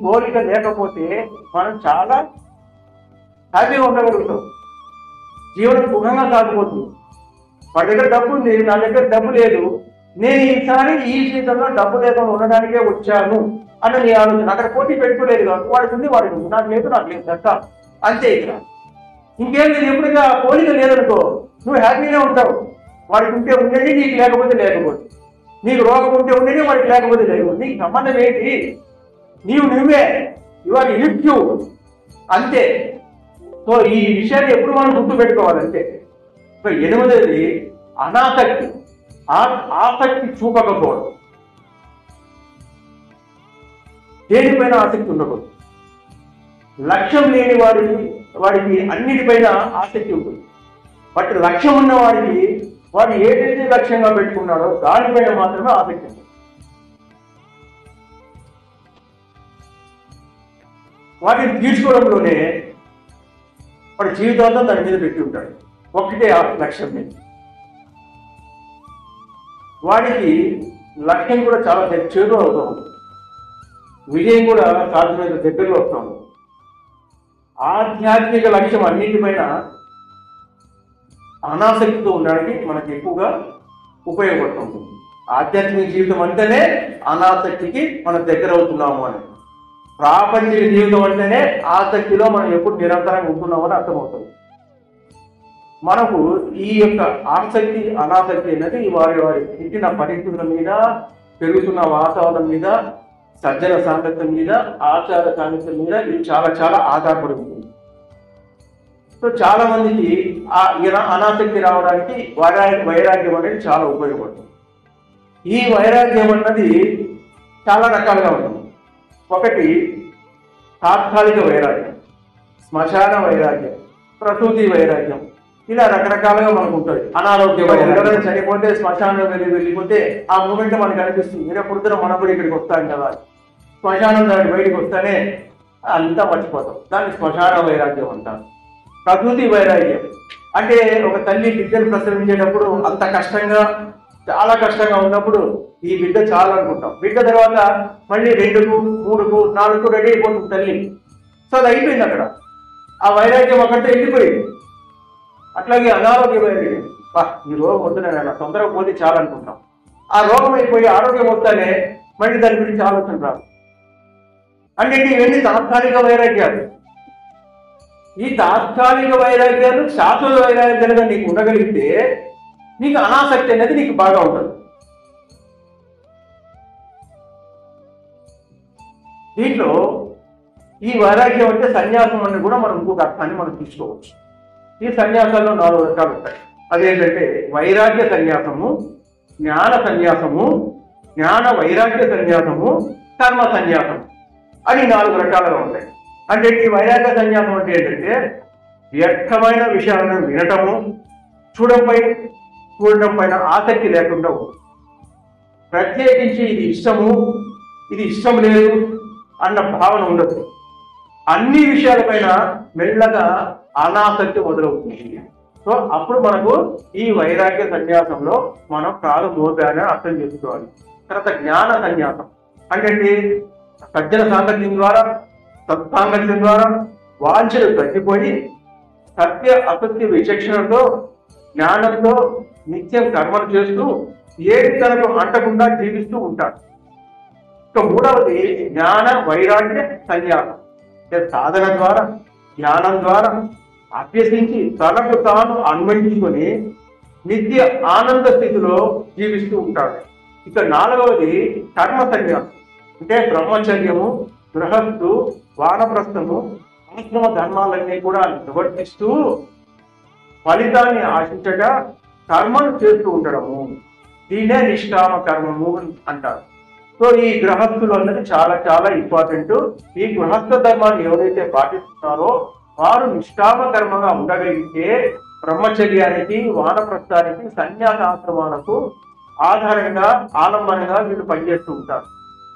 పోలిక లేకపోతే మనం చాలా హ్యాపీగా ఉండగలుగుతాం, జీవనం సుఖంగా సాగిపోతుంది. వాడి దగ్గర డబ్బు ఉంది, నా దగ్గర డబ్బు లేదు, నేను ఈసారి ఈ జీవితంలో డబ్బు లేకుండా ఉండడానికే వచ్చాను అన్న నీ ఆలోచన. అక్కడ పోటీ పెట్టుకోలేదు కాబట్టి వాడికి ఉంది, నాకు లేదు దక్క అంతే. ఇక్కడ ఇంకేం లేదు. ఎప్పుడుగా పోలిక లేదనుకో నువ్వు హ్యాపీగా ఉంటావు. వాడికి ఉంటే ఉండేది, నీకు లేకపోతే లేకపోతే, నీకు రోగం ఉంటే ఉండేది, వాడికి లేకపోతే లేకపోతే, నీకు సంబంధం ఏంటి? నువ్వే ఇవాళ ఇలిప్యూ అంతే. సో ఈ విషయాన్ని ఎప్పుడు మనం గుర్తు పెట్టుకోవాలంటే. 8వది అనాసక్తి, ఆసక్తి చూపకపోవడం. దేనిపైన ఆసక్తి ఉండకూడదు. లక్ష్యం లేని వాడికి అన్నిటిపైన ఆసక్తి ఉంటుంది. బట్ లక్ష్యం ఉన్న వాడికి వాడు ఏదైతే లక్ష్యంగా పెట్టుకున్నాడో దానిపైన మాత్రమే ఆసక్తి ఉంది. వాటిని తీర్చుకోవడంలోనే వాడి జీవితాంతం దాని మీద పెట్టి ఉంటాడు. ఒకటే ఆ లక్ష్యం మీద వాడికి లక్ష్యం కూడా చాలా చేరువ అవుతూ ఉంటుంది. విజయం కూడా సాధ్యమైన దగ్గరలో వస్తూ ఉంటుంది. ఆధ్యాత్మిక లక్ష్యం అన్నింటిపైన అనాసక్తితో ఉండడానికి మనకి ఎక్కువగా ఉపయోగపడుతుంది. ఆధ్యాత్మిక జీవితం అంటేనే అనాసక్తికి మనం దగ్గర అవుతున్నాము అని, ప్రాపంచిక జీవితం అంటేనే ఆసక్తిలో మనం ఎప్పుడు నిరంతరంగా ఉంటున్నామని అర్థమవుతుంది. మనకు ఈ యొక్క ఆసక్తి అనాసక్తి అనేది వారి వారి పుట్టిన పరిస్థితుల మీద, పెరుగుతున్న వాతావరణం మీద, సజ్జన సాంగత్యం మీద, ఆచార సాంగత్యం మీద ఇది చాలా చాలా ఆధారపడి ఉంటుంది. సో చాలా మందికి ఆ అనాసక్తి రావడానికి వైరాగ్యం అనేది చాలా ఉపయోగపడుతుంది. ఈ వైరాగ్యం అన్నది చాలా రకాలుగా ఉంటుంది. ఒకటి తాత్కాలిక వైరాగ్యం, శ్మశాన వైరాగ్యం, ప్రసూతి వైరాగ్యం, ఇలా రకరకాలుగా మనకు ఉంటుంది. అనారోగ్యం ఎవరైనా చనిపోతే శ్మశానం వెళ్ళిపోతే ఆ మూమెంట్ మనకు అనిపిస్తుంది, మీరే పుడుతున్న మనం కూడా ఇక్కడికి వస్తాం కదా, శ్మశానం దాన్ని బయటికి వస్తానే అంతా మర్చిపోతాం. దాన్ని శ్మశాన వైరాగ్యం అంటారు. ప్రసూతి వైరాగ్యం అంటే ఒక తల్లి బిడ్డను ప్రసవించేటప్పుడు అంత కష్టంగా, చాలా కష్టంగా ఉన్నప్పుడు ఈ బిడ్డ చాలా అనుకుంటాం. బిడ్డ తర్వాత మళ్ళీ 2కు 3కు 4కు రెడీ అయిపోతుంది తల్లి. సో అది అయిపోయింది అక్కడ, ఆ వైరాగ్యం అక్కడితో వెళ్ళిపోయింది. అట్లాగే అనారోగ్య వైరాగ్యం, ఈ రోగం వద్దున తొందరగా పోతే చాలా అనుకుంటాం. ఆ రోగం అయిపోయి ఆరోగ్యం వస్తానే మళ్ళీ దాని గురించి ఆలోచన రాదు. అంటే ఇవన్నీ తాత్కాలిక వైరాగ్యాలు. ఈ తాత్కాలిక వైరాగ్యాలు శాశ్వత వైరాగ్యాలుగా నీకు ఉండగలిగితే నీకు అనాసక్తి అనేది నీకు బాగా ఉంటుంది. దీంట్లో ఈ వైరాగ్యం అంటే సన్యాసం అని కూడా మనం ఇంకొక అర్థాన్ని మనం తీసుకోవచ్చు. ఈ సన్యాసాల్లో 4 రకాలు ఉంటాయి. అదేంటంటే వైరాగ్య సన్యాసము, జ్ఞాన సన్యాసము, జ్ఞాన వైరాగ్య సన్యాసము, కర్మ సన్యాసం అని 4 రకాలుగా ఉంటాయి. అంటే ఈ వైరాగ్య సన్యాసం అంటే ఏంటంటే వ్యర్థమైన విషయాలను వినటము, చూడడం పైన ఆసక్తి లేకుండా ఉంటుంది. ప్రత్యేకించి ఇది ఇష్టము, ఇది ఇష్టం లేదు అన్న భావన ఉండదు. అన్ని విషయాలపైన మెల్లగా అనాసక్తి మొదలవుతుంది. సో అప్పుడు మనకు ఈ వైరాగ్య సన్యాసంలో మనం కాలు మోపాలని అర్థం చేసుకోవాలి. తర్వాత జ్ఞాన సన్యాసం అంటే సజ్జన సాంగత్యం ద్వారా, సత్సాంగత్యం ద్వారా వాంఛలు తగ్గిపోయి సత్య అసత్య విచక్షణతో, జ్ఞానంతో నిత్యం కర్మలు చేస్తూ ఏది తనకు అంటకుండా జీవిస్తూ ఉంటాడు. ఇక 3వది జ్ఞాన వైరాగ్య సన్యాసం. సాధన ద్వారా, జ్ఞానం ద్వారా అభ్యసించి తనకు తాను అన్వయించుకొని నిత్య ఆనంద స్థితిలో జీవిస్తూ ఉంటాడు. ఇక 4వది కర్మ సన్యాసం. అంటే బ్రహ్మచర్యము, గృహస్థు, వానప్రస్థము, ఆశ్రమ ధర్మాలన్నీ కూడా నివర్తిస్తూ ఫలితాన్ని ఆశించగా కర్మను చేస్తూ ఉండడము. దీన్నే నిష్కామ కర్మము అంటారు. సో ఈ గృహస్థులు అన్నది చాలా చాలా ఇంపార్టెంట్. ఈ గృహస్థ ధర్మాన్ని ఎవరైతే పాటిస్తున్నారో వారు నిష్కామ కర్మగా ఉండగలిగితే బ్రహ్మచర్యానికి, వానప్రస్థానికి, సన్యాసాశ్రమాలకు ఆధారంగా ఆలంబనంగా వీళ్ళు పనిచేస్తూ ఉంటారు.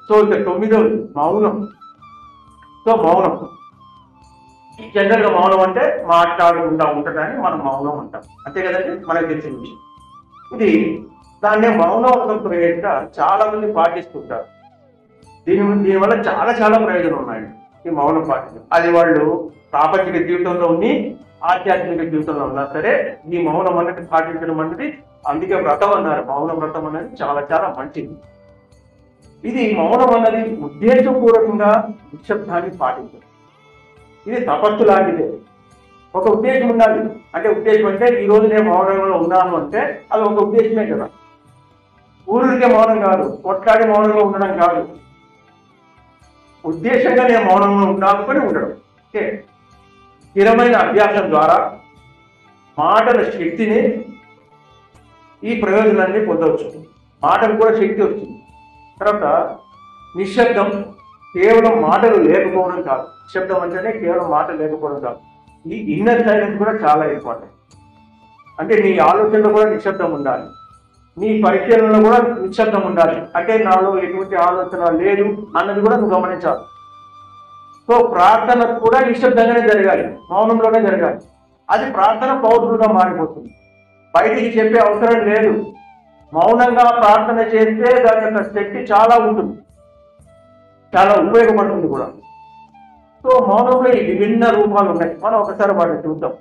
సో ఇక 9వది మౌనం. సో మౌనం జనరల్గా మౌనం అంటే మాట్లాడకుండా ఉండటాన్ని మనం మౌనం అంటాం, అంతే కదండి, మనకు తెలిసిన విషయం ఇది. దాన్నే మౌనవ్రతం క్రియగా చాలా మంది పాటిస్తుంటారు. దీనివల్ల చాలా చాలా ప్రయోజనం ఉన్నాయండి ఈ మౌనం పాటించడం. అది వాళ్ళు ప్రాపంచిక జీవితంలో ఉన్ని, ఆధ్యాత్మిక జీవితంలో ఉన్నా సరే ఈ మౌనం అనేది పాటించడం అనేది, అందుకే వ్రతం అన్నారు. మౌన వ్రతం అనేది చాలా చాలా మంచిది. ఇది మౌనం అన్నది ఉద్దేశపూర్వకంగా నిశ్శబ్దాన్ని పాటించడం. ఇది తపస్సు లాంటిదే. ఒక ఉద్దేశం ఉండాలి. అంటే ఉద్దేశం అంటే ఈ రోజు నేను మౌనంలో ఉన్నాను అంటే అది ఒక ఉద్దేశమే కదా. ఊరికే మౌనం కాదు, కొట్లాడి మౌనంగా ఉండడం కాదు, ఉద్దేశంగా నేను మౌనంగా ఉండాలనుకొని ఉండడం. ఓకే, స్థిరమైన అభ్యాసం ద్వారా మాటల శక్తిని, ఈ ప్రయోజనాన్ని పొందవచ్చు. మాటలు కూడా శక్తి వచ్చింది. తర్వాత నిశ్శబ్దం, కేవలం మాటలు లేకపోవడం కాదు. నిశ్శబ్దం అంటేనే కేవలం మాటలు లేకపోవడం కాదు, ఈ ఇన్నర్ సైలెన్స్ కూడా చాలా ఇంపార్టెంట్. అంటే నీ ఆలోచనలో కూడా నిశ్శబ్దం ఉండాలి, నీ పరిశీలనలో కూడా నిశ్శబ్దం ఉండాలి. అంటే నాలో ఎటువంటి ఆలోచన లేదు అన్నది కూడా నువ్వు గమనించాలి. సో ప్రార్థన కూడా నిశ్శబ్దంగానే జరగాలి, మౌనంలోనే జరగాలి. అది ప్రార్థన పౌరులుగా మారిపోతుంది, బయటికి చెప్పే అవసరం లేదు. మౌనంగా ప్రార్థన చేస్తే దాని యొక్క శక్తి చాలా ఉంటుంది, చాలా ఉపయోగపడుతుంది కూడా. సో మౌనంలో ఈ విభిన్న రూపాలు ఉన్నాయి, మనం ఒకసారి వాటిని చూద్దాం.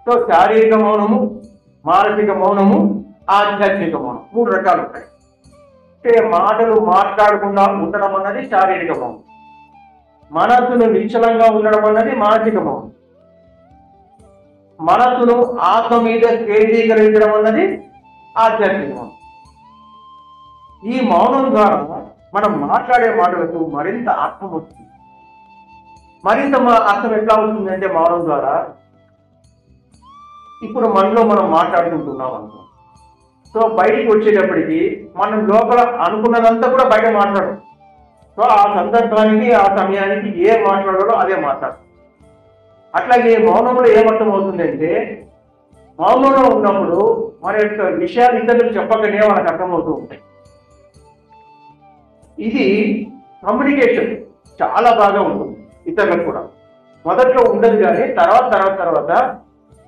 సో శారీరక మౌనము, మానసిక మౌనము, ఆధ్యాత్మిక మౌనం, 3 రకాలు ఉంటాయి. అంటే మాటలు మాట్లాడకుండా ఉండడం అన్నది శారీరక మౌనం, మనస్సును నిశ్చలంగా ఉండడం అన్నది మానసిక మౌనం, మనస్సును ఆత్మ మీద కేంద్రీకరించడం అన్నది ఆధ్యాత్మిక మౌనం. ఈ మౌనం ద్వారా మనం మాట్లాడే మాటలకు మరింత అర్థం వస్తుంది. మరింత అర్థం ఎట్లా అవుతుంది అంటే మౌనం ద్వారా, ఇప్పుడు మనలో మనం మాట్లాడుకుంటున్నాం అనుకో, సో బయటికి వచ్చేటప్పటికి మనం లోపల అనుకున్నదంతా కూడా బయట మాట్లాడడం. సో ఆ సందర్భానికి ఆ సమయానికి ఏ మాట్లాడాలో అదే మాట్లాడడం. అట్లాగే మౌనంలో ఏమర్థం అవుతుందంటే, మౌనంలో ఉన్నప్పుడు మన యొక్క విషయాలు ఇతరులకు చెప్పకనే మనకు అర్థమవుతూ ఉంటాయి. ఇది కమ్యూనికేషన్ చాలా బాగా ఉంటుంది ఇతరులకు కూడా. మొదట్లో ఉండదు, కానీ తర్వాత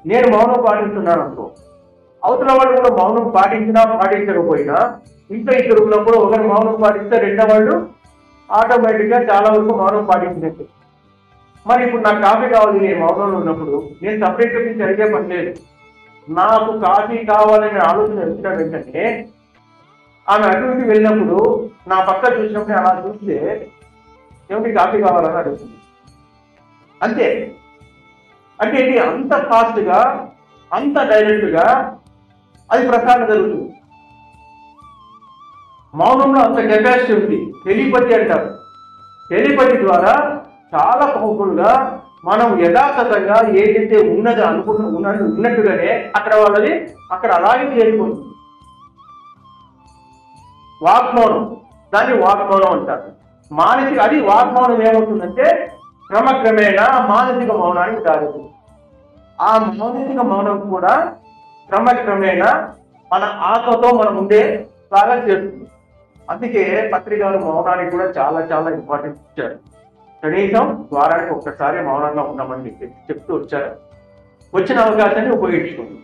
నేను మౌనం పాటిస్తున్నాను అనుకో, అవతల వాళ్ళు కూడా మౌనం పాటించినా పాటించకపోయినా, ఇంట్లో ఇద్దరు ఉన్నప్పుడు ఒకరు మౌనం పాటిస్తే రెండో వాళ్ళు ఆటోమేటిక్గా చాలా వరకు మౌనం పాటించినట్టు. మరి ఇప్పుడు నాకు కాఫీ కావాలి, నేను మౌనంలో ఉన్నప్పుడు నేను సపరేట్గా నుంచి అడిగే పని లేదు. నాకు కాఫీ కావాలనే ఆలోచన వచ్చిన వెంటనే ఆమె అటువంటి వెళ్ళినప్పుడు నా పక్క చూసినప్పుడు అలా చూస్తే ఏమిటి కాఫీ కావాలని అడుగుతుంది, అంతే. అంటే ఇది అంత ఫాస్ట్గా, అంత డైరెక్ట్గా అది ప్రసారం జరుగుతుంది. మౌనంలో అంత కెపాసిటీ ఉంది. టెలిపతి అంటారు. టెలిపతి ద్వారా చాలా పవర్ఫుల్గా మనం యథాతథంగా ఏదైతే ఉన్నది ఉన్నట్టుగానే అక్కడ వాళ్ళది అక్కడ అలాగే చేరిపోతుంది. వాగ్మౌనం, దాన్ని వాగ్మౌనం అంటారు. అది వాగ్మౌనం ఏమవుతుందంటే క్రమక్రమేణా మానసిక మౌనానికి దారిస్తుంది. ఆ మానసిక మౌనం కూడా క్రమక్రమేణా మన ఆత్మతో మనం ఉండే లాగా చేస్తుంది. అందుకే పత్రికలు మౌనానికి కూడా చాలా చాలా ఇంపార్టెన్స్ ఇచ్చారు. కనీసం వారానికి ఒక్కసారి మౌనంగా ఉన్నామని చెప్తూ వచ్చారు. వచ్చిన అవకాశాన్ని ఉపయోగించుకోండి.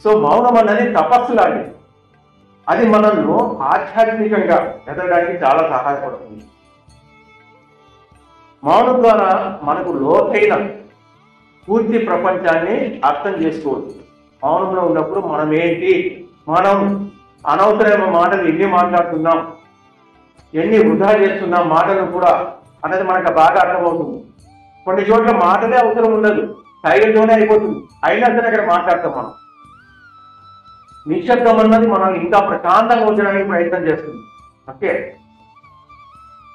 సో మౌనం అన్నది తపస్సు లాంటిది. అది మనల్ని ఆధ్యాత్మికంగా ఎదగడానికి చాలా సహాయపడుతుంది. మౌనం ద్వారా మనకు లోతైన పూర్తి ప్రపంచాన్ని అర్థం చేసుకోవచ్చు. మౌనంలో ఉన్నప్పుడు మనం ఏంటి, మనం అనవసరమైన మాటలు ఎన్ని మాట్లాడుతున్నాం, ఎన్ని వృధా చేస్తున్నాం మాటలు కూడా అనేది మనకు బాగా అర్థమవుతుంది. కొన్ని చోట్ల మాటలే అవసరం ఉండదు, సైలెంట్లోనే అయిపోతుంది, అయినా సరే అక్కడ మాట్లాడతాం మనం. నిశ్శబ్దం అన్నది మనల్ని ఇంకా ప్రశాంతంగా ఉంచడానికి ప్రయత్నం చేస్తుంది. ఓకే,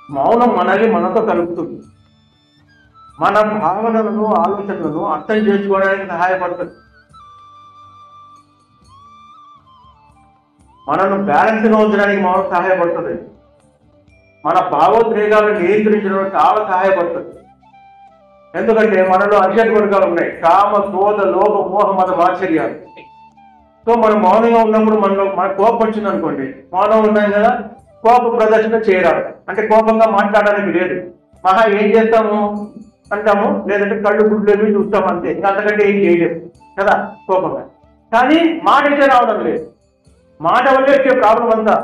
మౌనం మనల్ని మనతో కలుపుతుంది, మన భావనలను ఆలోచనలను అర్థం చేసుకోవడానికి సహాయపడుతుంది, మనల్ని బ్యాలెన్స్గా ఉంచడానికి మౌనం సహాయపడుతుంది, మన భావోద్వేగాలను నియంత్రించడానికి చాలా సహాయపడుతుంది. ఎందుకంటే మనలో అర్షడ్ వర్గాలు ఉన్నాయి, కామ, క్రోధ, లోభ, మోహ, మద, మాత్సర్యాలు. సో మనం మౌనంగా ఉన్నప్పుడు మన కోపం వచ్చింది అనుకోండి, మౌనం ఉన్నాం కదా, కోప ప్రదర్శన చేయరాదు. అంటే కోపంగా మాట్లాడడానికి లేదు, మహా ఏం చేస్తాము అంటాము, లేదంటే కళ్ళు గుడ్లు చూస్తాము, అంతే. ఇంకా అంతకంటే ఏం చేయలేము కదా కోపంగా. కానీ మాట అయితే రావడం లేదు. మాట వల్లే వచ్చే ప్రాబ్లం అంతా.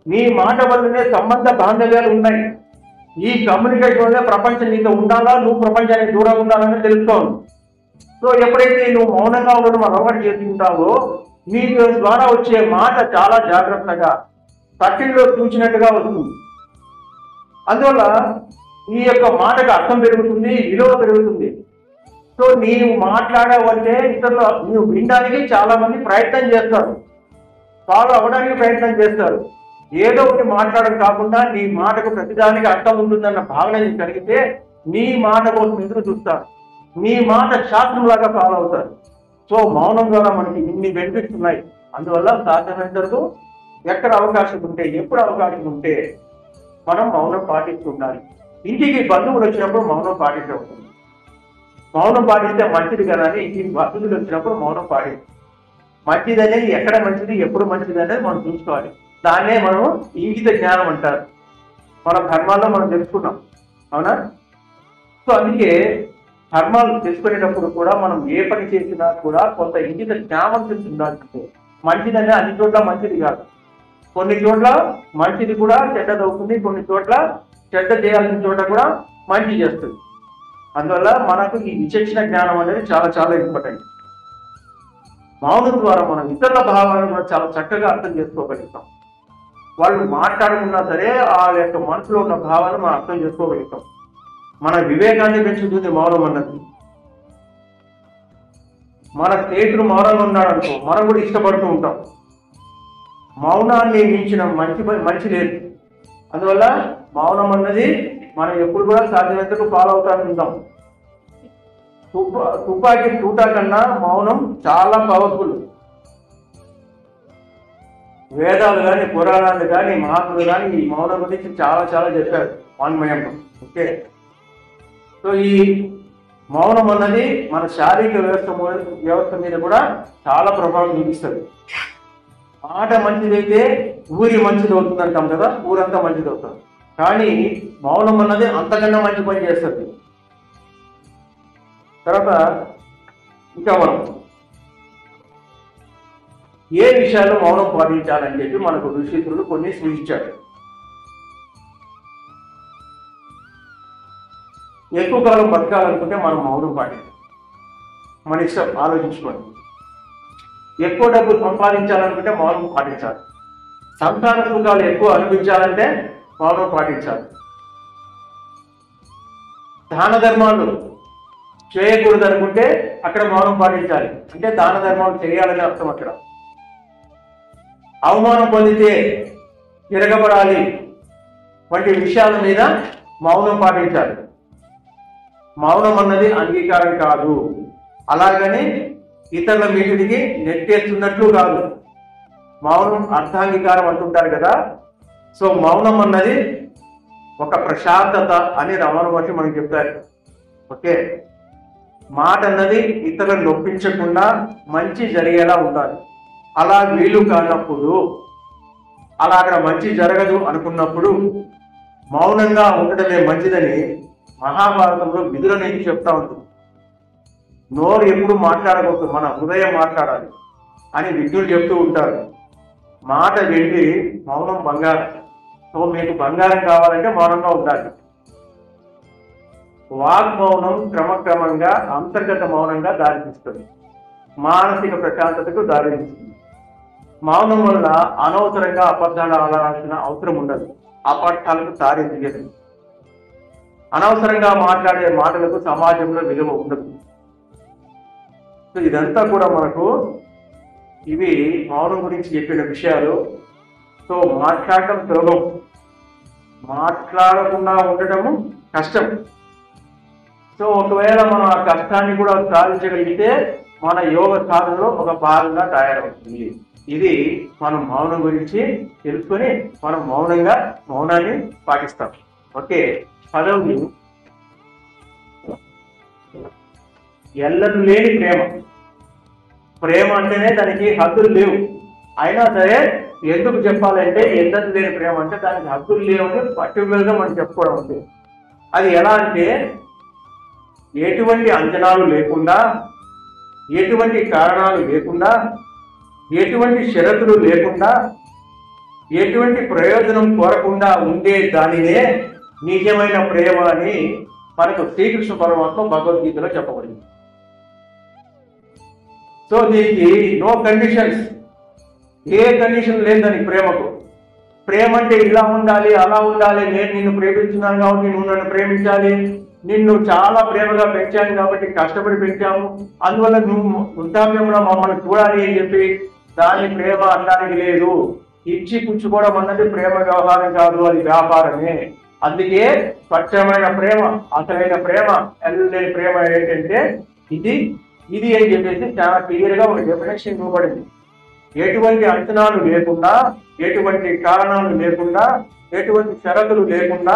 నీ మాట వల్లనే సంబంధ బాంధవ్యాలు ఉన్నాయి. ఈ కమ్యూనికేషన్ వల్లే ప్రపంచం నీతో ఉండాలా, నువ్వు ప్రపంచానికి దూరంగా ఉండాలని తెలుసుకోవాలి. సో ఎప్పుడైతే నువ్వు మౌనంగా ఉండడం అలవాటు చేసుకుంటావో, నీ ద్వారా వచ్చే మాట చాలా జాగ్రత్తగా తట్టిలో చూచినట్టుగా వస్తుంది. అందువల్ల ఈ యొక్క మాటకు అర్థం పెరుగుతుంది, విలువ పెరుగుతుంది. సో నీవు మాట్లాడావంటే ఇతరులు నీవు వినడానికి చాలా మంది ప్రయత్నం చేస్తారు, ఫాలో అవ్వడానికి ప్రయత్నం చేస్తారు. ఏదో ఒకటి మాట్లాడడం కాకుండా నీ మాటకు ప్రతిదానికి అర్థం ఉంటుందన్న భావన నీకు కలిగితే నీ మాట కోసం ఎదురు చూస్తారు, నీ మాట శాస్త్రంలాగా ఫాలో అవుతారు. సో మౌనం ద్వారా మనకి ఇన్ని బెనిఫిట్స్ ఉన్నాయి. అందువల్ల సాధ్యమైనంతవరకు ఎక్కడ అవకాశం ఉంటే, ఎప్పుడు అవకాశం ఉంటే మనం మౌనం పాటిస్తుండాలి. ఇంటికి బంధువులు వచ్చినప్పుడు మౌనం పాటించవచ్చు. మౌనం పాటిస్తే మంచిది కదా అని ఈ వసతులు వచ్చినప్పుడు మౌనం పాటించాలి. మంచిది అనేది ఎక్కడ మంచిది, ఎప్పుడు మంచిది అనేది మనం చూసుకోవాలి. దాన్నే మనం ఇంగిత జ్ఞానం అంటారు. మన ధర్మాల్లో మనం తెలుసుకున్నాం, అవునా? సో అందుకే ధర్మాలు తెలుసుకునేటప్పుడు కూడా మనం ఏ పని చేసినా కూడా కొంత ఇంగిత జ్ఞానం తెలిసి ఉండాల్సిందే. మంచిదనే అన్ని చోట్ల మంచిది కాదు. కొన్ని చోట్ల మంచిది కూడా చెడ్డది అవుతుంది, కొన్ని చోట్ల చెడ్డ చేయాల్సిన చోట కూడా మంచి చేస్తుంది. అందువల్ల మనకు ఈ విచక్షణ జ్ఞానం అనేది చాలా చాలా ఇంపార్టెంట్. మౌనం ద్వారా మనం ఇతరుల భావాలను కూడా చాలా చక్కగా అర్థం చేసుకోగలుగుతాం. వాళ్ళు మాట్లాడుకున్నా సరే ఆ యొక్క మనసులో ఉన్న భావాలను మనం అర్థం చేసుకోగలుగుతాం. మన వివేకాన్ని పెంచుతుంది మౌనం అన్నది. మన స్నేహితుడు మౌనంగా ఉన్నాడు అనుకో, మనం కూడా ఇష్టపడుతూ ఉంటాం. మౌనాన్ని మించిన మంచి లేదు. అందువల్ల మౌనం అన్నది మనం ఎప్పుడు కూడా సాధ్యమైనంతకు ఫాలో అవుతా ఉంటాం. తుపాకీ తూటా కన్నా మౌనం చాలా పవర్ఫుల్. వేదాలు కానీ, పురాణాలు కానీ, మహాత్ములు కానీ ఈ మౌనం గురించి చాలా చాలా చెప్పారు వాంగ్మయంలో. ఓకే, సో ఈ మౌనం అన్నది మన శారీరక వ్యవస్థ మీద కూడా చాలా ప్రభావం చూపిస్తుంది. మాట మంచిదైతే ఊరి మంచిది అవుతుంది అంటాం కదా, ఊరంతా మంచిది అవుతుంది. కానీ మౌనం అన్నది అంతకన్నా మంచి పని చేస్తుంది. తర్వాత ఇంకా మనం ఏ విషయాల్లో మౌనం పాటించాలని చెప్పి మనకు ఋషితులు కొన్ని సూచించారు. ఎక్కువ కాలం బతకాలనుకుంటే మనం మౌనం పాటించాలి. మన ఇష్టం, ఆలోచించుకోండి. ఎక్కువ డబ్బు సంపాదించాలనుకుంటే మౌనం పాటించాలి. సంతాన సుఖాలు ఎక్కువ అనిపించాలంటే మౌనం పాటించాలి. దాన ధర్మాలు చేయకూడదు అనుకుంటే అక్కడ మౌనం పాటించాలి. అంటే దాన ధర్మాలు చేయాలని అర్థం. అక్కడ అవమానం పొందితే తిరగబడాలి వంటి విషయాల మీద మౌనం పాటించాలి. మౌనం అన్నది అంగీకారం కాదు, అలాగని ఇతరుల మీటికి నెట్టేస్తున్నట్లు కాదు. మౌనం అర్థాంగీకారం అంటుంటారు కదా. సో మౌనం అన్నది ఒక ప్రశాంతత అని రమణ మహర్షి మనకు చెప్తారు. ఓకే, మాట అన్నది ఇతరులను నొప్పించకుండా మంచి జరిగేలా ఉండాలి. అలా వీలు కానప్పుడు, అలా అక్కడ మంచి జరగదు అనుకున్నప్పుడు మౌనంగా ఉండటమే మంచిదని మహాభారతంలో విదుర నీతి చెప్తా ఉంటుంది. నోరు ఎప్పుడు మాట్లాడకూడదు, మన హృదయం మాట్లాడాలి అని విద్యులు చెప్తూ ఉంటారు. మాట వెళ్ళి మౌనం బంగారం. సో మీకు బంగారం కావాలంటే మౌనంగా ఉండాలి. వాగ్మౌనం క్రమక్రమంగా అంతర్గత మౌనంగా దారితీస్తుంది, మానసిక ప్రశాంతతకు దారితీస్తుంది. మౌనం వల్ల అనవసరంగా అబద్ధాలు ఆడాల్సిన అవసరం ఉండదు, అబద్ధాలకు దారితీయదు. అనవసరంగా మాట్లాడే మాటలకు సమాజంలో విలువ ఉండదు. సో ఇదంతా కూడా మనకు ఇవి మౌనం గురించి చెప్పిన విషయాలు. సో మాట్లాడటం సులభం, మాట్లాడకుండా ఉండటము కష్టం. సో ఒకవేళ మనం ఆ కష్టాన్ని కూడా సాధించగలిగితే మన యోగ సాధనలో ఒక భాగంగా తయారవుతుంది. ఇది మనం మౌనం గురించి తెలుసుకొని మనం మౌనాన్ని పాటిస్తాం. ఓకే, పదవి ఎల్లలు లేని ప్రేమ. ప్రేమ అంటేనే దానికి హద్దులు లేవు. అయినా సరే ఎందుకు చెప్పాలంటే ఎల్లలు లేని ప్రేమ అంటే దానికి హద్దులు లేవని పర్టికులర్గా మనం చెప్పుకోవడం ఉంది. అది ఎలా అంటే ఎటువంటి అంచనాలు లేకుండా, ఎటువంటి కారణాలు లేకుండా, ఎటువంటి షరతులు లేకుండా, ఎటువంటి ప్రయోజనం కోరకుండా ఉండే దానినే నిజమైన ప్రేమ అని మనకు శ్రీకృష్ణ పరమాత్మ భగవద్గీతలో చెప్పబడింది. సో దీనికి నో కండిషన్స్, ఏ కండిషన్ లేదు దానికి ప్రేమకు. ప్రేమ అంటే ఇలా ఉండాలి, అలా ఉండాలి, నేను నిన్ను ప్రేమించున్నాను కాబట్టి నువ్వు నన్ను ప్రేమించాలి, నిన్ను చాలా ప్రేమగా పెంచాను కాబట్టి కష్టపడి పెంచాము, అందువల్ల నువ్వు వృద్ధాప్యంలో మమ్మల్ని చూడాలి అని చెప్పి దాని ప్రేమ అనడానికి లేదు. ఇచ్చి పుచ్చుకోవడం అన్నది ప్రేమ వ్యవహారం కాదు, అది వ్యాపారమే. అందుకే స్వచ్ఛమైన ప్రేమ, అసలైన ప్రేమ, ఎల్లలేని ప్రేమ ఏంటంటే ఇది అని చెప్పేసి చాలా క్లియర్ గా ఒక డెఫినేషన్ ఇవ్వబడింది. ఎటువంటి అంచనాలు లేకుండా, ఎటువంటి కారణాలు లేకుండా, ఎటువంటి షరతులు లేకుండా,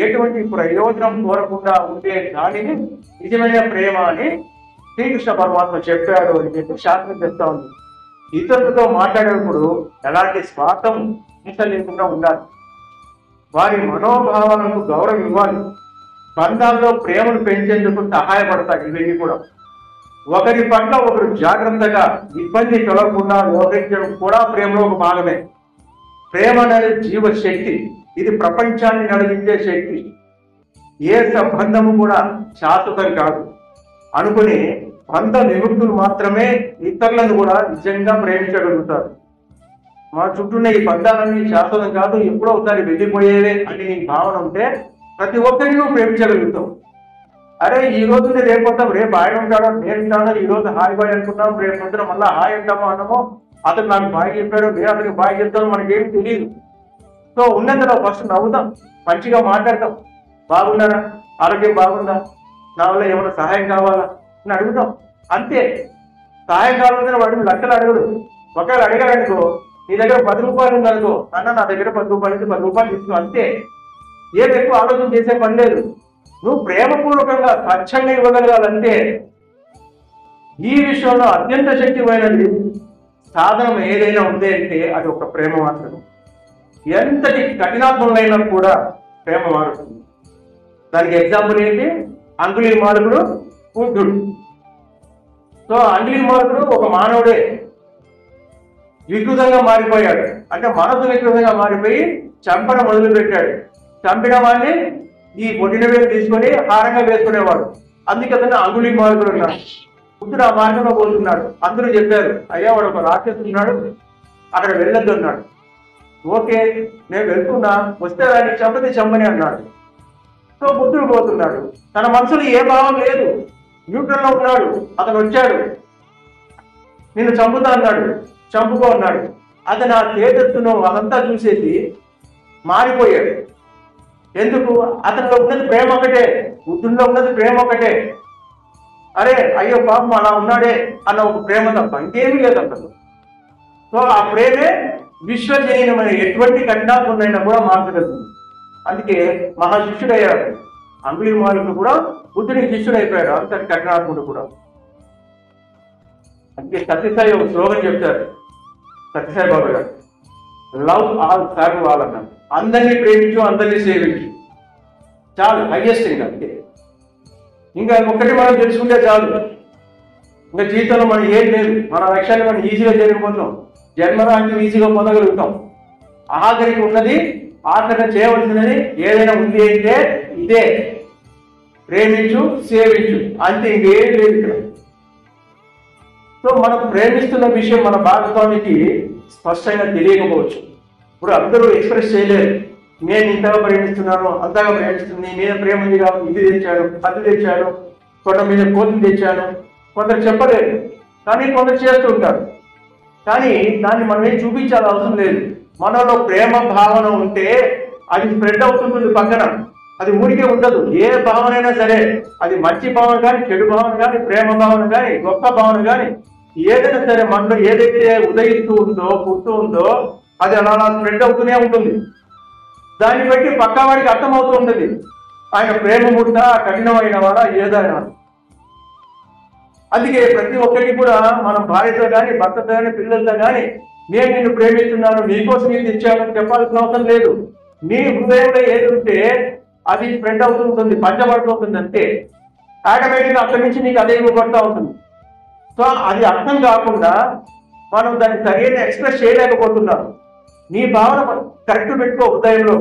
ఎటువంటి ప్రయోజనం కోరకుండా ఉండే దానిని నిజమైన ప్రేమ అని శ్రీకృష్ణ పరమాత్మ చెప్పాడు అని చెప్పి శాస్త్రం చెప్తా ఉంది. ఇతరులతో మాట్లాడేటప్పుడు ఎలాంటి స్వార్థం హింస లేకుండా ఉండాలి. వారి మనోభావాలకు గౌరవం ఇవ్వాలి. బంధాల్లో ప్రేమను పెంచేందుకు సహాయపడతాయి ఇవన్నీ కూడా. ఒకరి పట్ల ఒకరు జాగ్రత్తగా ఇబ్బంది కలగకుండా వ్యవహరించడం కూడా ప్రేమలో ఒక భాగమే. ప్రేమ అనేది జీవశక్తి. ఇది ప్రపంచాన్ని నడిపించే శక్తి. ఏ సంబంధము కూడా శాశ్వతం కాదు అనుకుని బంధ విముక్తులు మాత్రమే ఇతరులను కూడా నిజంగా ప్రేమించగలుగుతారు. మా చుట్టూనే ఈ బంధాలన్నీ శాశ్వతం కాదు, ఎప్పుడో ఒకసారి వెళ్ళిపోయేవే అని నీ భావన ఉంటే ప్రతి ఒక్కరిని నువ్వు ప్రేమించగలుగుతావు. అరే ఈ రోజు రేపొద్దాం, రేపు ఆయన ఉంటాడో నేను ఉంటానో, ఈ రోజు హాయ్ బాయ్ అనుకున్నాం, రేపు పొద్దున మళ్ళీ హాయ్ అంటామో అనమో, అతను నాకు బాయ్ చెప్పాడు, నేను అతనికి బాయ్ చెప్తాను, మనకేమి తెలియదు. సో ఉన్నందులో ఫస్ట్ నవ్వుతాం, మంచిగా మాట్లాడతాం, బాగున్నారా, ఆరోగ్యం బాగుందా, నా వల్ల ఏమైనా సహాయం కావాలా అని అడుగుతాం. అంతే. సహాయం కావాలంటే వాడిని లెక్కలు అడగడు. ఒకవేళ అడిగాడనుకో, నీ దగ్గర 10 రూపాయలు ఉందనుకో, అన్న నా దగ్గర 10 రూపాయలు ఉంది, 10 రూపాయలు తీసుకో, అంతే. ఏం ఎక్కువ ఆలోచన చేసే పని లేదు. నువ్వు ప్రేమపూర్వకంగా స్వచ్ఛంగా ఇవ్వగలగాలంటే ఈ విషయంలో అత్యంత శక్తిమైనది సాధనం ఏదైనా ఉంది అంటే అది ఒక ప్రేమ మాత్రమే. ఎంతటి కఠినాత్మకమైనా కూడా ప్రేమ మారుతుంది. దానికి ఎగ్జాంపుల్ ఏంటి? అంగుళీమాలుడు, బుద్ధుడు. సో అంగుళీమాలుడు ఒక మానవుడే వికృతంగా మారిపోయాడు. అంటే మనసు వికృతంగా మారిపోయి చంపడం మొదలు పెట్టాడు. చంపిన వాడిని ఈ పొట్టిన వేలు తీసుకొని హారంగా వేసుకునేవాడు. అందుకే అతను అంగుళీమాలుడు ఉన్నాడు. బుద్ధుడు ఆ మార్గంలో పోతున్నాడు. అందరూ చెప్పారు, అయ్యా వాడు ఒక రాక్షసుడు ఉన్నాడు, అక్కడ వెళ్ళొద్దు అన్నాడు. ఓకే నేను వెళ్తున్నా, వస్తే దాన్ని చంపని అన్నాడు. సో బుద్ధుడు పోతున్నాడు. తన మనసులో ఏ భావం లేదు, న్యూట్రల్లో ఉన్నాడు. అతను వచ్చాడు, నిన్ను చంపుతా అన్నాడు, చంపుకో అన్నాడు. అతను ఆ తేజస్సును అదంతా చూసేసి మారిపోయాడు. ఎందుకు? అతనిలో ఉన్నది ప్రేమ ఒకటే, బుద్ధుల్లో ఉన్నది ప్రేమ ఒకటే. అరే అయ్యో పాపం అలా ఉన్నాడే అన్న ఒక ప్రేమ తప్ప ఇంకేమీ లేదు అతను. సో ఆ ప్రేమే విశ్వజనీయమైన ఎటువంటి కఠినాత్మైనా కూడా మార్చగలుగుతుంది. అందుకే మహాశిష్యుడయ్యాడు. అంగుళీమాలుడు కూడా బుద్ధుడికి శిష్యుడైపోయాడు. అంతటి కఠినాత్ముడు కూడా. అందుకే సత్యసాయి ఒక శ్లోకం చెప్తారు, సత్యసాయి బాబా గారు, లవ్ ఆల్ సర్వ్ ఆల్ అన్నారు. అందరినీ ప్రేమించు, అందరినీ సేవించు, చాలు, హైయెస్ట్ ఇంకా. అంతే. ఇంకా ఒక్కటి మనం తెలుసుకుంటే చాలు. ఇంకా జీవితంలో మనం ఏం లేదు, మన లక్ష్యాన్ని మనం ఈజీగా చేయకపోతాం, జన్మరాజ్యం ఈజీగా పొందగలుగుతాం. ఆఖరికి ఉన్నది, ఆఖరణ చేయవలసినది ఏదైనా ఉంది అంటే ఇదే, ప్రేమించు, సేవించు, అంతే, ఇంకేం లేదు ఇక్కడ. సో మనం ప్రేమిస్తున్న విషయం మన భాగస్వామికి స్పష్టంగా తెలియకపోవచ్చు. ఇప్పుడు అందరూ ఎక్స్ప్రెస్ చేయలేరు, నేను ఇంతగా ప్రేమిస్తున్నాను, అంతగా ప్రేమిస్తుంది, నీ మీద ప్రేమ ఉంది కాబట్టి ఇది తెచ్చాను, అది తెచ్చాను, కొంత మీద కోతులు తెచ్చాను, కొందరు చెప్పలేరు, కానీ కొందరు చేస్తూ ఉంటారు. కానీ దాన్ని మనం ఏం చూపించాలి అవసరం లేదు. మనలో ప్రేమ భావన ఉంటే అది స్ప్రెడ్ అవుతుంటుంది పక్కన, అది ఊరికే ఉండదు. ఏ భావన అయినా సరే, అది మంచి భావన కానీ, చెడు భావన కానీ, ప్రేమ భావన కానీ, గొప్ప భావన కానీ, ఏదైనా సరే మనలో ఏదైతే ఉదయిస్తూ ఉందో, పుడుతూ ఉందో అది అలా స్ప్రెడ్ అవుతూనే ఉంటుంది. దాన్ని బట్టి పక్కా వాడికి అర్థమవుతూ ఉంటుంది ఆయన ప్రేమ ముట్ట కఠినమైన వాడా ఏదైనా. అందుకే ప్రతి ఒక్కరికి కూడా మనం భార్యతో కానీ, భర్తతో కానీ, పిల్లలతో కానీ, నేను నిన్ను ప్రేమిస్తున్నాను, నీకోసం ఇది తెచ్చాను చెప్పాల్సిన అవసరం లేదు. నీ హృదయంలో ఏది ఉంటే అది స్ప్రెడ్ అవుతుంటుంది, పంచబడుతూ ఉంటుంది. అంతే, ఆటోమేటిక్గా అక్కడి నుంచి నీకు అదే ఇవ్వబడుతూ ఉంటుంది. సో అది అర్థం కాకుండా మనం దాన్ని సరైన ఎక్స్ప్రెస్ చేయలేకపోతున్నాం. నీ భావన కరెక్ట్ పెట్టుకో హృదయంలో.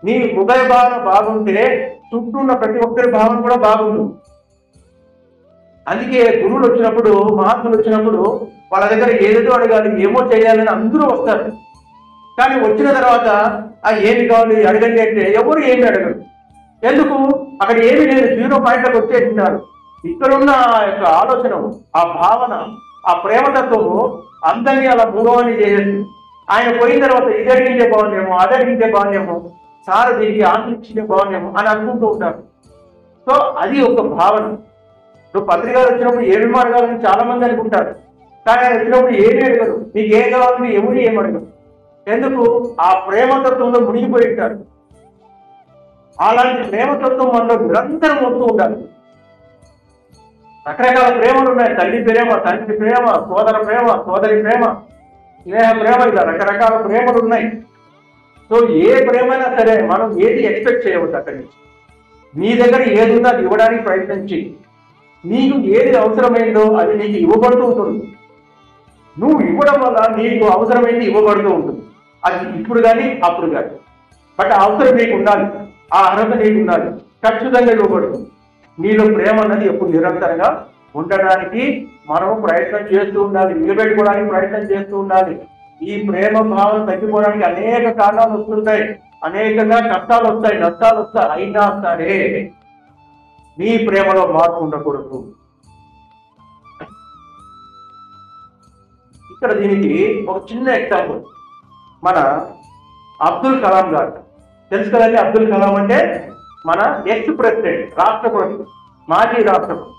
నీ హృదయ భావన బాగుంటే చుట్టూ ఉన్న ప్రతి ఒక్కరి భావన కూడా బాగుంటుంది. అందుకే గురువులు వచ్చినప్పుడు, మహాత్ములు వచ్చినప్పుడు వాళ్ళ దగ్గర ఏదేదో అడగాలి, ఏమో చేయాలని అందరూ వస్తారు. కానీ వచ్చిన తర్వాత ఏమి కావాలి అడగండి అంటే ఎవరు ఏమి అడగరు. ఎందుకు? అక్కడ ఏమీ లేదు, 0 పాయింట్లకు వచ్చేసినారు. ఇక్కడున్న ఆ యొక్క ఆలోచన, ఆ భావన, ఆ ప్రేమతత్వము అందరినీ అలా మూడవని చేసేది. ఆయన పోయిన తర్వాత ఇది అడిగింటే బాగుండేమో, అది అడిగింటే బాగుండేమో, సార్ దీనికి ఆంధ్రించింటే బాగుండేమో అని అనుకుంటూ ఉంటారు. సో అది ఒక భావన. ఇప్పుడు పత్రికలు వచ్చినప్పుడు ఏమి అడగాలని చాలా మంది అనుకుంటారు. కానీ ఆయన వచ్చినప్పుడు ఏమీ అడగరు, మీకు ఏం కావాలని ఎవరు ఏమి అడగరు. ఎందుకు? ఆ ప్రేమతత్వంలో మునిగిపోయి ఉంటారు. అలాంటి ప్రేమతత్వం మనలో నిరంతరం వస్తూ ఉండాలి. రకరకాల ప్రేమలు ఉన్నాయి. తల్లి ప్రేమ, తండ్రి ప్రేమ, సోదర ప్రేమ, సోదరి ప్రేమ, స్నేహ ప్రేమ, ఇలా రకరకాల ప్రేమలు ఉన్నాయి. సో ఏ ప్రేమైనా సరే మనం ఏది ఎక్స్పెక్ట్ చేయవద్దు అక్కడి నుంచి. నీ దగ్గర ఏది ఉందో అది ఇవ్వడానికి ప్రయత్నించి, నీకు ఏది అవసరమైందో అది నీకు ఇవ్వబడుతూ ఉంటుంది. నువ్వు ఇవ్వడం వల్ల నీకు అవసరమైంది ఇవ్వబడుతూ ఉంటుంది. అది ఇప్పుడు కానీ అప్పుడు కానీ. బట్ ఆ అవసరం నీకు ఉండాలి, ఆ అర్హత నీకు ఉండాలి, ఖచ్చితంగా ఇవ్వబడుతుంది. నీలో ప్రేమ అన్నది ఎప్పుడు నిరంతరంగా ఉండడానికి మనం ప్రయత్నం చేస్తూ ఉండాలి, నిలబెట్టుకోవడానికి ప్రయత్నం చేస్తూ ఉండాలి. ఈ ప్రేమ భావన తగ్గిపోవడానికి అనేక కారణాలు వస్తుంటాయి, అనేకంగా కష్టాలు వస్తాయి, నష్టాలు వస్తాయి. అయినా సరే నీ ప్రేమలో మార్పు ఉండకూడదు. ఇక్కడ దీనికి ఒక చిన్న ఎగ్జాంపుల్, మన అబ్దుల్ కలాం గారు తెలుసు కదండి. అబ్దుల్ కలాం అంటే మన ఎక్స్ ప్రెసిడెంట్, రాష్ట్రపతి, మాజీ రాష్ట్రపతి.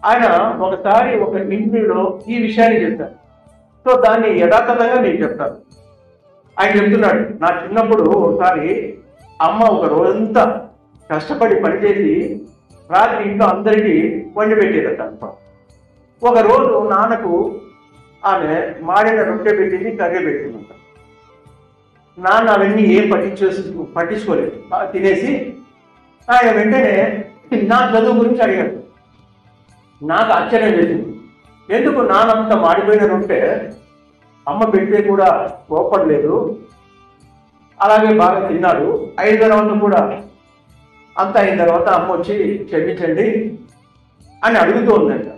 ఆయన ఒకసారి ఒక ఇంటర్వ్యూలో ఈ విషయాన్ని చెప్పారు. సో దాన్ని యథాతథంగా నేను చెప్తాను. ఆయన చెప్తున్నాడు, నా చిన్నప్పుడు ఒకసారి అమ్మ ఒక రోజంతా కష్టపడి పనిచేసి రాత్రి ఇంట్లో అందరికీ వండి పెట్టేదట. ఒక రోజు నాన్నకు ఆమె మాడిన రొట్టె పెట్టింది, కర్రీ పెట్టిందంట. నాన్న అవన్నీ ఏం పట్టించుకోలేదు, తినేసి ఆయన వెంటనే నా చదువు గురించి అడిగాడు. నాకు ఆశ్చర్యం చేసింది, ఎందుకు నాన్నంత మాడిపోయిన రొట్టె అమ్మ పెడితే కూడా కోపడలేదు, అలాగే బాగా తిన్నాడు. అయిన తర్వాత కూడా అంత అయిన తర్వాత అమ్మ వచ్చి క్షమించండి అని అడుగుతూ ఉందంట.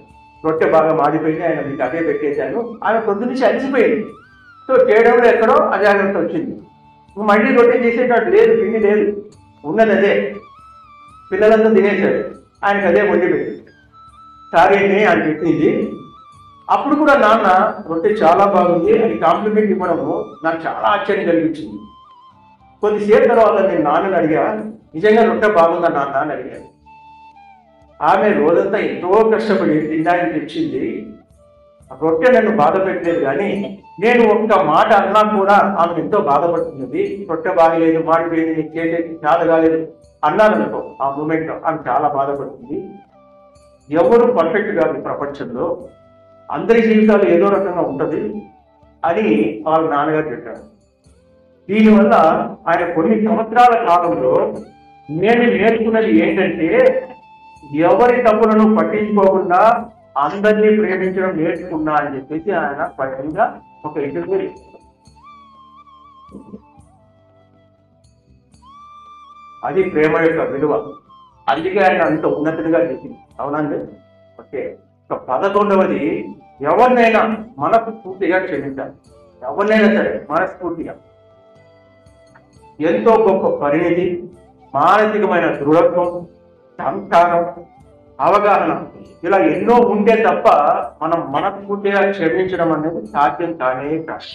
రొట్టె బాగా మాడిపోయింది, ఆయన మీకు అదే పెట్టేశాను. ఆమె పొద్దు నుంచి అలసిపోయింది. సో చేయడంలో ఎక్కడో అజాగ్రత్త వచ్చింది. మళ్ళీ రొట్టె చేసేటట్టు లేదు, పిండి లేదు, ఉన్నది అదే. పిల్లలంతా తినేశాడు, ఆయనకు అదే వండి పెట్టింది. సారీ అని ఆయన పెట్టింది. అప్పుడు కూడా నాన్న రొట్టె చాలా బాగుంది అని కాంప్లిమెంట్ ఇవ్వడము నాకు చాలా ఆశ్చర్యం కలిగించింది. కొద్దిసేపు తర్వాత నేను నాన్నని అడిగా, నిజంగా రొట్టె బాగుందా నాన్న అని అడిగాను. ఆమె రోజంతా ఎంతో కష్టపడి తినడానికి తెచ్చింది, రొట్టె నన్ను బాధ పెట్టలేదు, కానీ నేను ఒక్క మాట అన్నా కూడా ఆమె ఎంతో బాధపడుతున్నది. రొట్టె బాగలేదు, మాడిపోయింది, నీకు చేసేది చాలా కాలేదు అన్నాననుకో, ఆ మూమెంట్లో ఆమె చాలా బాధపడుతుంది. ఎవరు పర్ఫెక్ట్ కాదు ప్రపంచంలో, అందరి జీవితాలు ఏదో రకంగా ఉంటుంది అని వాళ్ళ నాన్నగారు చెప్పారు. దీనివల్ల ఆయన కొన్ని సంవత్సరాల కాలంలో నేను నేర్చుకున్నది ఏంటంటే, ఎవరి తప్పులను పట్టించుకోకుండా అందరినీ ప్రేమించడం నేర్చుకున్నా అని చెప్పేసి ఆయన స్వయంగా ఒక ఇంటర్వ్యూ ఇస్తారు. అది ప్రేమ యొక్క విలువ. అందుకే ఆయన అంత ఉన్నతుడిగా చెప్పింది. అవునండి. ఓకే. 11వది, ఎవరినైనా మనస్ఫూర్తిగా క్షమించాలి. ఎవరినైనా సరే మనస్ఫూర్తిగా. ఎంతో గొప్ప పరిణితి, మానసికమైన దృఢత్వం, సంస్కారం, అవగాహన, ఇలా ఎన్నో ఉంటే తప్ప మనం మనస్ఫూర్తిగా క్షమించడం అనేది సాధ్యం కానే కాదు.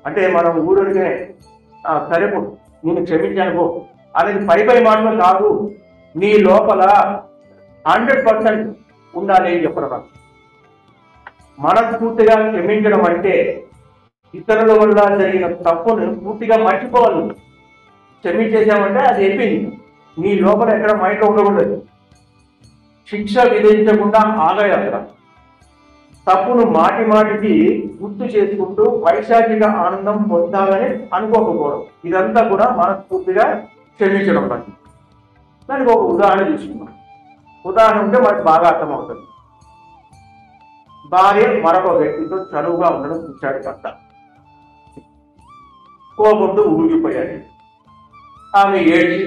అంటే మనం ఊరికే సరే పో, నేను క్షమించాను పో అనేది పై మాటలు కాదు. నీ లోపల 100% ఉండాలి అని చెప్పడం. మనస్ఫూర్తిగా క్షమించడం అంటే ఇతరుల వల్ల జరిగిన తప్పును పూర్తిగా మర్చిపోవాలి. క్షమించేసామంటే అది అయిపోయింది. నీ లోపల ఎక్కడ మైండ్లో ఉండకూడదు. శిక్ష విధించకుండా ఆగయాత్ర, తప్పును మాటి మాటికి గుర్తు చేసుకుంటూ వైశాఖిక ఆనందం పొందాలని అనుకోకపోవడం, ఇదంతా కూడా మనస్ఫూర్తిగా క్షమించడం. దానికి ఒక ఉదాహరణ తీసుకున్నాం. ఉదాహరణ ఉంటే మనకు బాగా అర్థమవుతుంది. భార్య మరొక వ్యక్తితో చనువుగా ఉండడం చూశాడు భర్త. కోపంతో ఊగిపోయాడు. ఆమె ఏడ్చి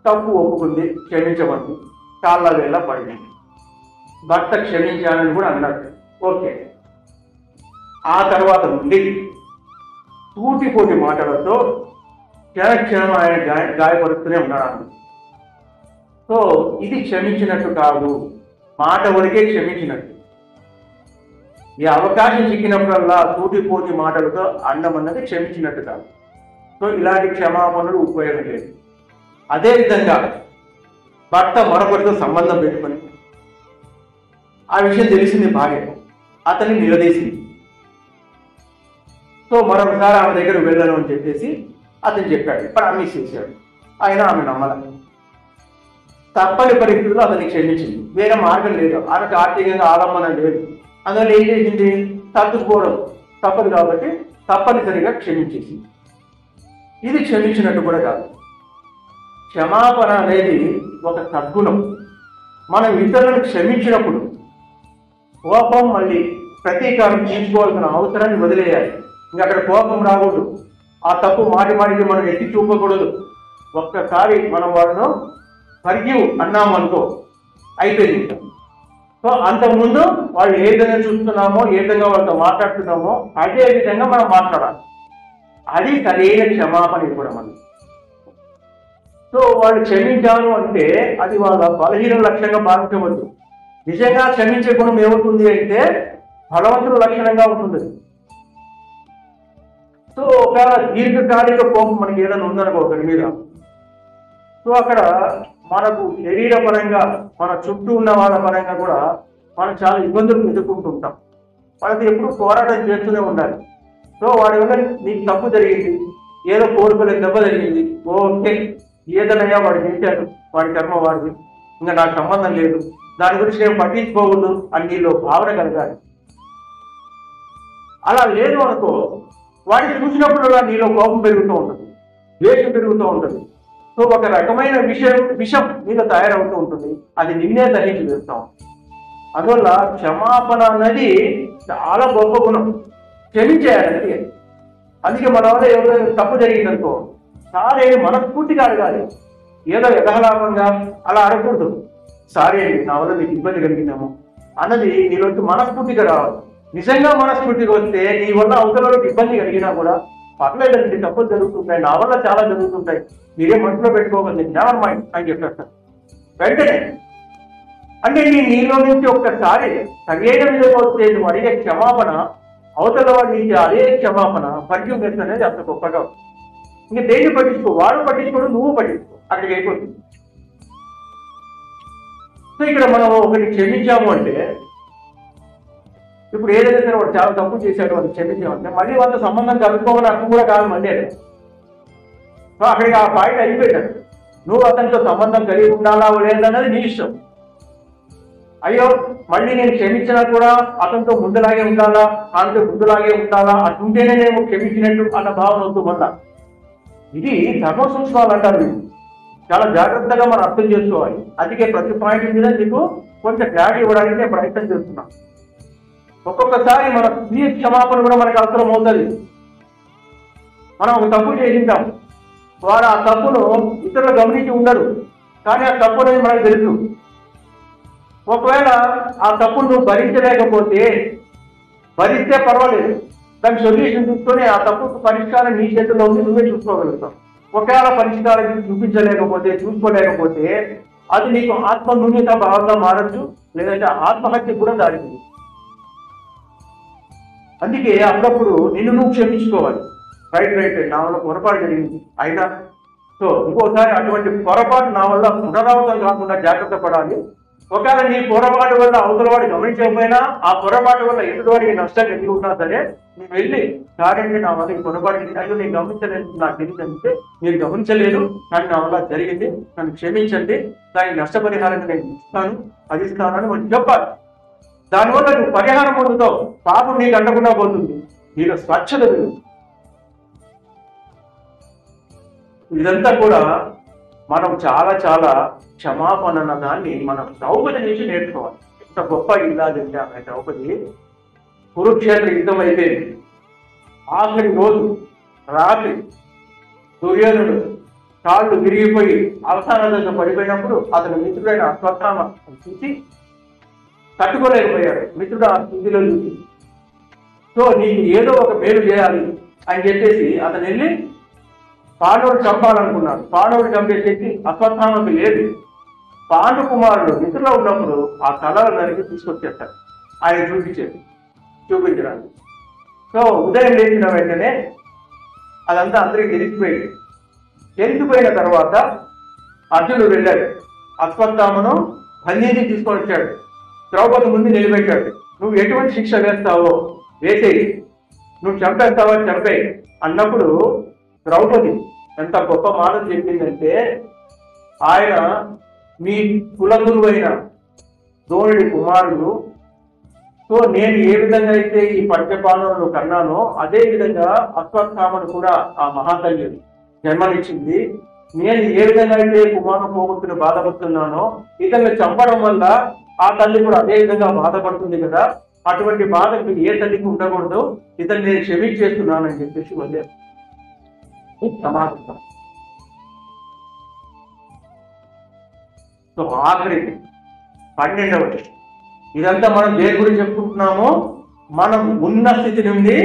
తప్పు ఒప్పుకుంది, క్షమించమంది, కాళ్ళ వేళ పడింది. భర్త క్షమించాలని కూడా అన్నాడు. ఓకే. ఆ తర్వాత నుండి సూటిపోటి మాటలతో క్షణక్షణం ఆయన గాయపరుస్తూనే ఉన్నాడు. సో ఇది క్షమించినట్టు కాదు, మాట వరకే క్షమించినట్టు. ఈ అవకాశం చిక్కినప్పుడల్లా సూటిపోటి మాటలతో అండం అన్నది క్షమించినట్టు కాదు. సో ఇలాంటి క్షమాపణలు ఉపయోగం లేదు. అదేవిధంగా భర్త మరొకరితో సంబంధం పెట్టుకొని ఆ విషయం తెలిసింది భార్య, అతన్ని నిలదీసింది. సో మరొకసారి ఆమె దగ్గర వెళ్ళను అని చెప్పేసి అతను చెప్పాడు, ప్రామిస్ చేశాడు. ఆయన ఆమె నమ్మల. తప్పని పరిస్థితుల్లో అతన్ని క్షమించింది. వేరే మార్గం లేదు, ఆమెకు ఆర్థికంగా ఆలంబన లేదు. అందువల్ల ఏం చేసింది? సర్దుకుపోవడం తప్పదు కాబట్టి తప్పనిసరిగా క్షమించేసి. ఇది క్షమించినట్టు కూడా కాదు. క్షమాపణ అనేది ఒక సద్గుణం. మనం ఇతరులను క్షమించినప్పుడు కోపం మళ్ళీ ప్రతీకారం తీసుకోవాల్సిన అవసరాన్ని వదిలేయాలి. ఇంకా అక్కడ కోపం రాకూడదు, ఆ తప్పు మాటి మాటికి మనం ఎత్తి చూపకూడదు. ఒక్కసారి మనం వాళ్ళను ఫర్గివ్ అన్నామనుకో అయిపోయింది. సో అంతకుముందు వాళ్ళు ఏ విధంగా చూస్తున్నామో, ఏ విధంగా వాళ్ళతో మాట్లాడుతున్నామో అదే విధంగా మనం మాట్లాడాలి. అది సరైన క్షమాపణ ఇవ్వడం అని. సో వాళ్ళు క్షమించారు అంటే అది వాళ్ళ బలహీన లక్ష్యంగా భావించవద్దు. నిజంగా క్షమించే గుణం ఏమవుతుంది అంటే బలవంతుల లక్షణంగా ఉంటుంది. సో ఒక దీర్ఘకాలిక కోపం మనకి ఏదైనా ఉందనుకో ఒకరి మీద, సో అక్కడ మనకు శరీర పరంగా మన చుట్టూ ఉన్న వాళ్ళ పరంగా కూడా మనం చాలా ఇబ్బందులు ఎదుర్కొంటూ ఉంటాం. వాళ్ళకి ఎప్పుడు పోరాటం చేస్తూనే ఉండాలి. సో వాడి వల్ల నీకు తప్పు జరిగింది, ఏదో కోరుకోలేదు, దెబ్బ జరిగింది, ఓకే ఏదైనా వాడు చేశాడు, వాడి కర్మ వాడిది, ఇంకా నాకు సంబంధం లేదు, దాని గురించి నేను పట్టించుకోకూడదు అని నీలో భావన కలగాలి. అలా లేదు అనుకో, వాడిని చూసినప్పుడు నీలో కోపం పెరుగుతూ ఉంటుంది, ద్వేషం పెరుగుతూ ఉంటుంది. సో ఒక రకమైన విషం నీలో తయారవుతూ ఉంటుంది, అది నిన్నే దహించి వేస్తాం. అందువల్ల క్షమాపణ అన్నది చాలా గొప్ప గుణం. క్షమించేయాలండి. అందుకే మన వల్ల ఎవరైనా తప్పు జరిగిందనుకో సారీ మనస్ఫూర్తిగా అడగాలి. ఏదో యథాలాపంగా అలా అడగకూడదు. సారీ అండి, నా వల్ల మీకు ఇబ్బంది కలిగినాము అన్నది నీలోకి మనస్ఫూర్తిగా రావాలి. నిజంగా మనస్ఫూర్తిగా వస్తే నీ వల్ల అవతలలోకి ఇబ్బంది కలిగినా కూడా పర్లేదండి, తప్పులు జరుగుతుంటాయి, నా వల్ల చాలా జరుగుతుంటాయి, మీరేం మనసులో పెట్టుకోకండి, నెవర్ మైండ్ అని చెప్పేస్తారు వెంటనే. అంటే నీలో నుంచి ఒక్కసారి సరైన విధంగా వస్తే నువ్వు అడిగే క్షమాపణ అవతల వాడి నుంచి అదే క్షమాపణ ఫర్గివ్నెస్ అనేది అంత గొప్పగా. ఇంకా దేన్ని పట్టించుకో, వాడు పట్టించుకోడు, నువ్వు పట్టించుకో, అక్కడికి అయిపోతుంది. సో ఇక్కడ మనం ఒకటి క్షమించాము అంటే, ఇప్పుడు ఏదైతే సరే వాడు చాలా తప్పు చేశాడు, వాడిని క్షమించామంటే మళ్ళీ వాళ్ళతో సంబంధం కలుపుకోవాలని అర్థం కూడా కాదు మళ్ళీ. సో అక్కడికి ఆ పాయింట్ అయిపోయాడు. నువ్వు అతనితో సంబంధం కలిగి ఉండాలా లేదన్నది నీ ఇష్టం. అయ్యో మళ్ళీ నేను క్షమించినా కూడా అతనితో ముందులాగే ఉండాలా, ఆమెతో ముందులాగే ఉండాలా, అటుంటేనే నేను క్షమించినట్టు అన్న భావన వద్దు. మళ్ళా ఇది ధర్మ సూక్ష్మాలు అంటారు. చాలా జాగ్రత్తగా మనం అర్థం చేసుకోవాలి. అందుకే ప్రతి పాయింట్ మీద నీకు కొంచెం క్లారిటీ ఇవ్వడానికి నేను ప్రయత్నం చేస్తున్నాను. ఒక్కొక్కసారి మన స్వీయ క్షమాపణ కూడా మనకు అవసరం అవుతుంది. మనం ఒక తప్పు చేసింటాం, వారు ఆ తప్పును ఇతరులు గమనించి ఉండరు, కానీ ఆ తప్పు అనేది మనకు తెలుసు. ఒకవేళ ఆ తప్పును నువ్వు భరించలేకపోతే, భరిస్తే పర్వాలేదు, దాని సొల్యూషన్ చూసుకొని ఆ తప్పుకు పరిష్కారం నీ చేతుల్లో ఉంది, నువ్వే చూసుకోగలుగుతావు. ఒకవేళ పరిష్కారం చూసుకోలేకపోతే అది నీకు ఆత్మ న్యూన్యత భావంగా మారచ్చు, లేదంటే ఆత్మహత్య కూడా దారితుంది. అందుకే అప్పుడప్పుడు నిన్ను నువ్వు క్షమించుకోవాలి. రైట్ నా వల్ల పొరపాటు జరిగింది అయినా, సో ఇంకోసారి అటువంటి పొరపాటు నా వల్ల పునరావృతం కాకుండా జాగ్రత్త పడాలి. ఒకవేళ నీ పొరపాటు వల్ల అవతల వాడు గమనించకపోయినా ఆ పొరపాటు వల్ల ఎదుటివాడికి నష్టం కలిగి ఉన్నా సరే నువ్వు వెళ్ళి కాదండి నా వల్ల ఈ పొరపాటు అయ్యో నేను గమనించలేదు, నాకు తెలియదంటే మీరు గమనించలేదు కానీ నా వల్ల జరిగింది, నన్ను క్షమించండి, దానికి నష్టపరిహారంగా నేను అది ఇస్తానని మనం చెప్పాలి. దానివల్ల నువ్వు పరిహారం పొందుతావు, పాపం నీకు అంటకుండా పోతుంది, నీలో స్వచ్ఛత లేదు. ఇదంతా కూడా మనం చాలా చాలా క్షమాపణ అన్న దాన్ని మనం ద్రౌపది నుంచి నేర్చుకోవాలి. ఎంత గొప్ప ఇల్లాలంటే ఆమె ద్రౌపది. కురుక్షేత్ర యుద్ధం అయిపోయింది, ఆఖరి రోజు రాత్రి దుర్యోధనుడు కాళ్ళు విరిగిపోయి అవసానంగా పడిపోయినప్పుడు అతని మిత్రుడైన అశ్వత్థామ చూసి తట్టుకోలేకపోయాడు. మిత్రుడు ఆ స్థితిలో చూసి, సో నీకు ఏదో ఒక మేలు చేయాలి అని చెప్పేసి అతను వెళ్ళి పాండవుడు చంపాలనుకున్నాడు. పాండవుడు చంపే శక్తి అశ్వత్థామకి లేదు. పాండు కుమారుడు మిత్రులో ఉన్నప్పుడు ఆ తలలు నరికి తీసుకొచ్చేస్తాడు ఆయన చూపించడానికి. సో ఉదయం లేచిన వెంటనే అదంతా అందరికీ తెలిసిపోయిన తర్వాత అర్జునుడు వెళ్ళాడు, అశ్వత్థామను బంధించి తీసుకొని వచ్చాడు, ద్రౌపది ముందు నిలబెట్టాడు. నువ్వు ఎటువంటి శిక్ష వేస్తావో వేసేయి, నువ్వు చంపేస్తావో చంపేయి అన్నప్పుడు ద్రౌపది ఎంత గొప్ప మాటలు చెప్పిందంటే, ఆయన మీ కులగురువు అయిన ద్రోణుడి కుమారుడు. సో నేను ఏ విధంగా అయితే ఈ పంచపాండవులను కన్నానో అదే విధంగా అశ్వత్థామను కూడా ఆ మహాతల్లి జన్మనిచ్చింది. నేను ఏ విధంగా అయితే కుమారుని పోగొట్టుకుని బాధపడుతున్నానో ఇతన్ని చంపడం వల్ల ఆ తల్లి కూడా అదే విధంగా బాధపడుతుంది కదా, అటువంటి బాధకు ఏ తల్లికి ఉండకూడదు, ఇతన్ని నేను క్షమించేస్తున్నానని చెప్పేసి వదిలేదు సమాధానం. సో ఆఖరికి 12వది, ఇదంతా మనం దేని గురించి చెప్పుకుంటున్నామో, మనం ఉన్న స్థితి నుండి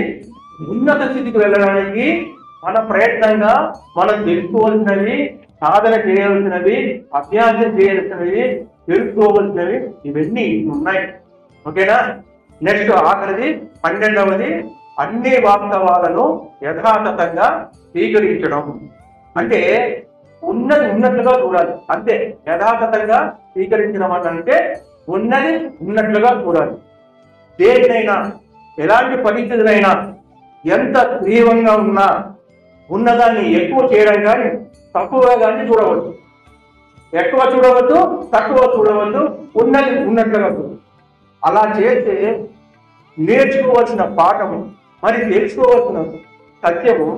ఉన్నత స్థితికి వెళ్ళడానికి మన ప్రయత్నంగా మనం తెలుసుకోవాల్సినవి, సాధన చేయాల్సినవి, అభ్యాసం చేయాల్సినవి, తెలుసుకోవాల్సినవి ఇవన్నీ ఉన్నాయి. ఓకేనా? నెక్స్ట్ ఆఖరిది 12వది, అన్ని వాస్తవాలను యథాతథంగా స్వీకరించడం. అంటే ఉన్నది ఉన్నట్లుగా చూడాలి, అంతే. యథాతథంగా స్వీకరించడం అంటే ఉన్నది ఉన్నట్లుగా చూడాలి. దేన్నైనా, ఎలాంటి పరిస్థితులైనా, ఎంత తీవ్రంగా ఉన్నా ఉన్నదాన్ని ఎక్కువ చేయడం కానీ తక్కువగా కానీ చూడవద్దు. ఎక్కువ చూడవద్దు, తక్కువ చూడవద్దు, ఉన్నది ఉన్నట్లుగా చూడదు. అలా చేస్తే నేర్చుకోవాల్సిన పాఠము, మరి తెలుసుకోవాల్సిన సత్యము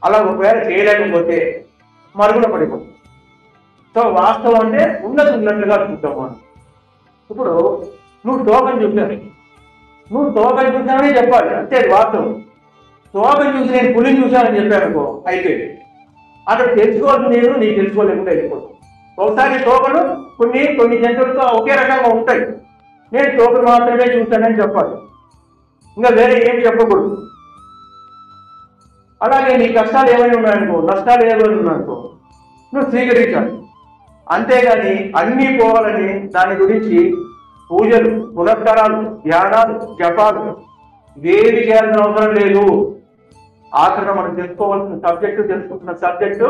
అలా ఒకవేళ చేయలేకపోతే మరుగున పడిపోతుంది. సో వాస్తవం అంటే ఉన్నది ఉన్నట్లుగా చూద్దాం మనం. ఇప్పుడు నువ్వు తోకని చూసావు, నువ్వు తోకని చూసావని చెప్పాలి, అంతే. అది వాస్తవం. తోకని చూసి నేను పులిని చూశానని చెప్పాను అనుకో, అయిపోయింది. అక్కడ తెలుసుకోవాల్సి నేను నీకు తెలుసుకోలేకుండా వెళ్ళిపోతాను. ఒకసారి తోకలు కొన్ని జంతువులతో ఒకే రకంగా ఉంటాయి, నేను తోకలు మాత్రమే చూశానని చెప్పాలి, ఇంకా వేరే ఏం చెప్పకూడదు. అలాగే నీ కష్టాలు ఏమైనా ఉన్నాయనుకో, నష్టాలు ఏమైనా ఉన్నాయనుకో, నువ్వు స్వీకరించాలి. అంతేగాని అన్నీ పోవాలని దాని గురించి పూజలు, పునస్కారాలు, ధ్యానాలు, జపాలు ఇవేవి చేయాల్సిన అవసరం లేదు. ఆఖరణ మనం తెలుసుకోవాల్సిన సబ్జెక్టు, తెలుసుకుంటున్న సబ్జెక్టు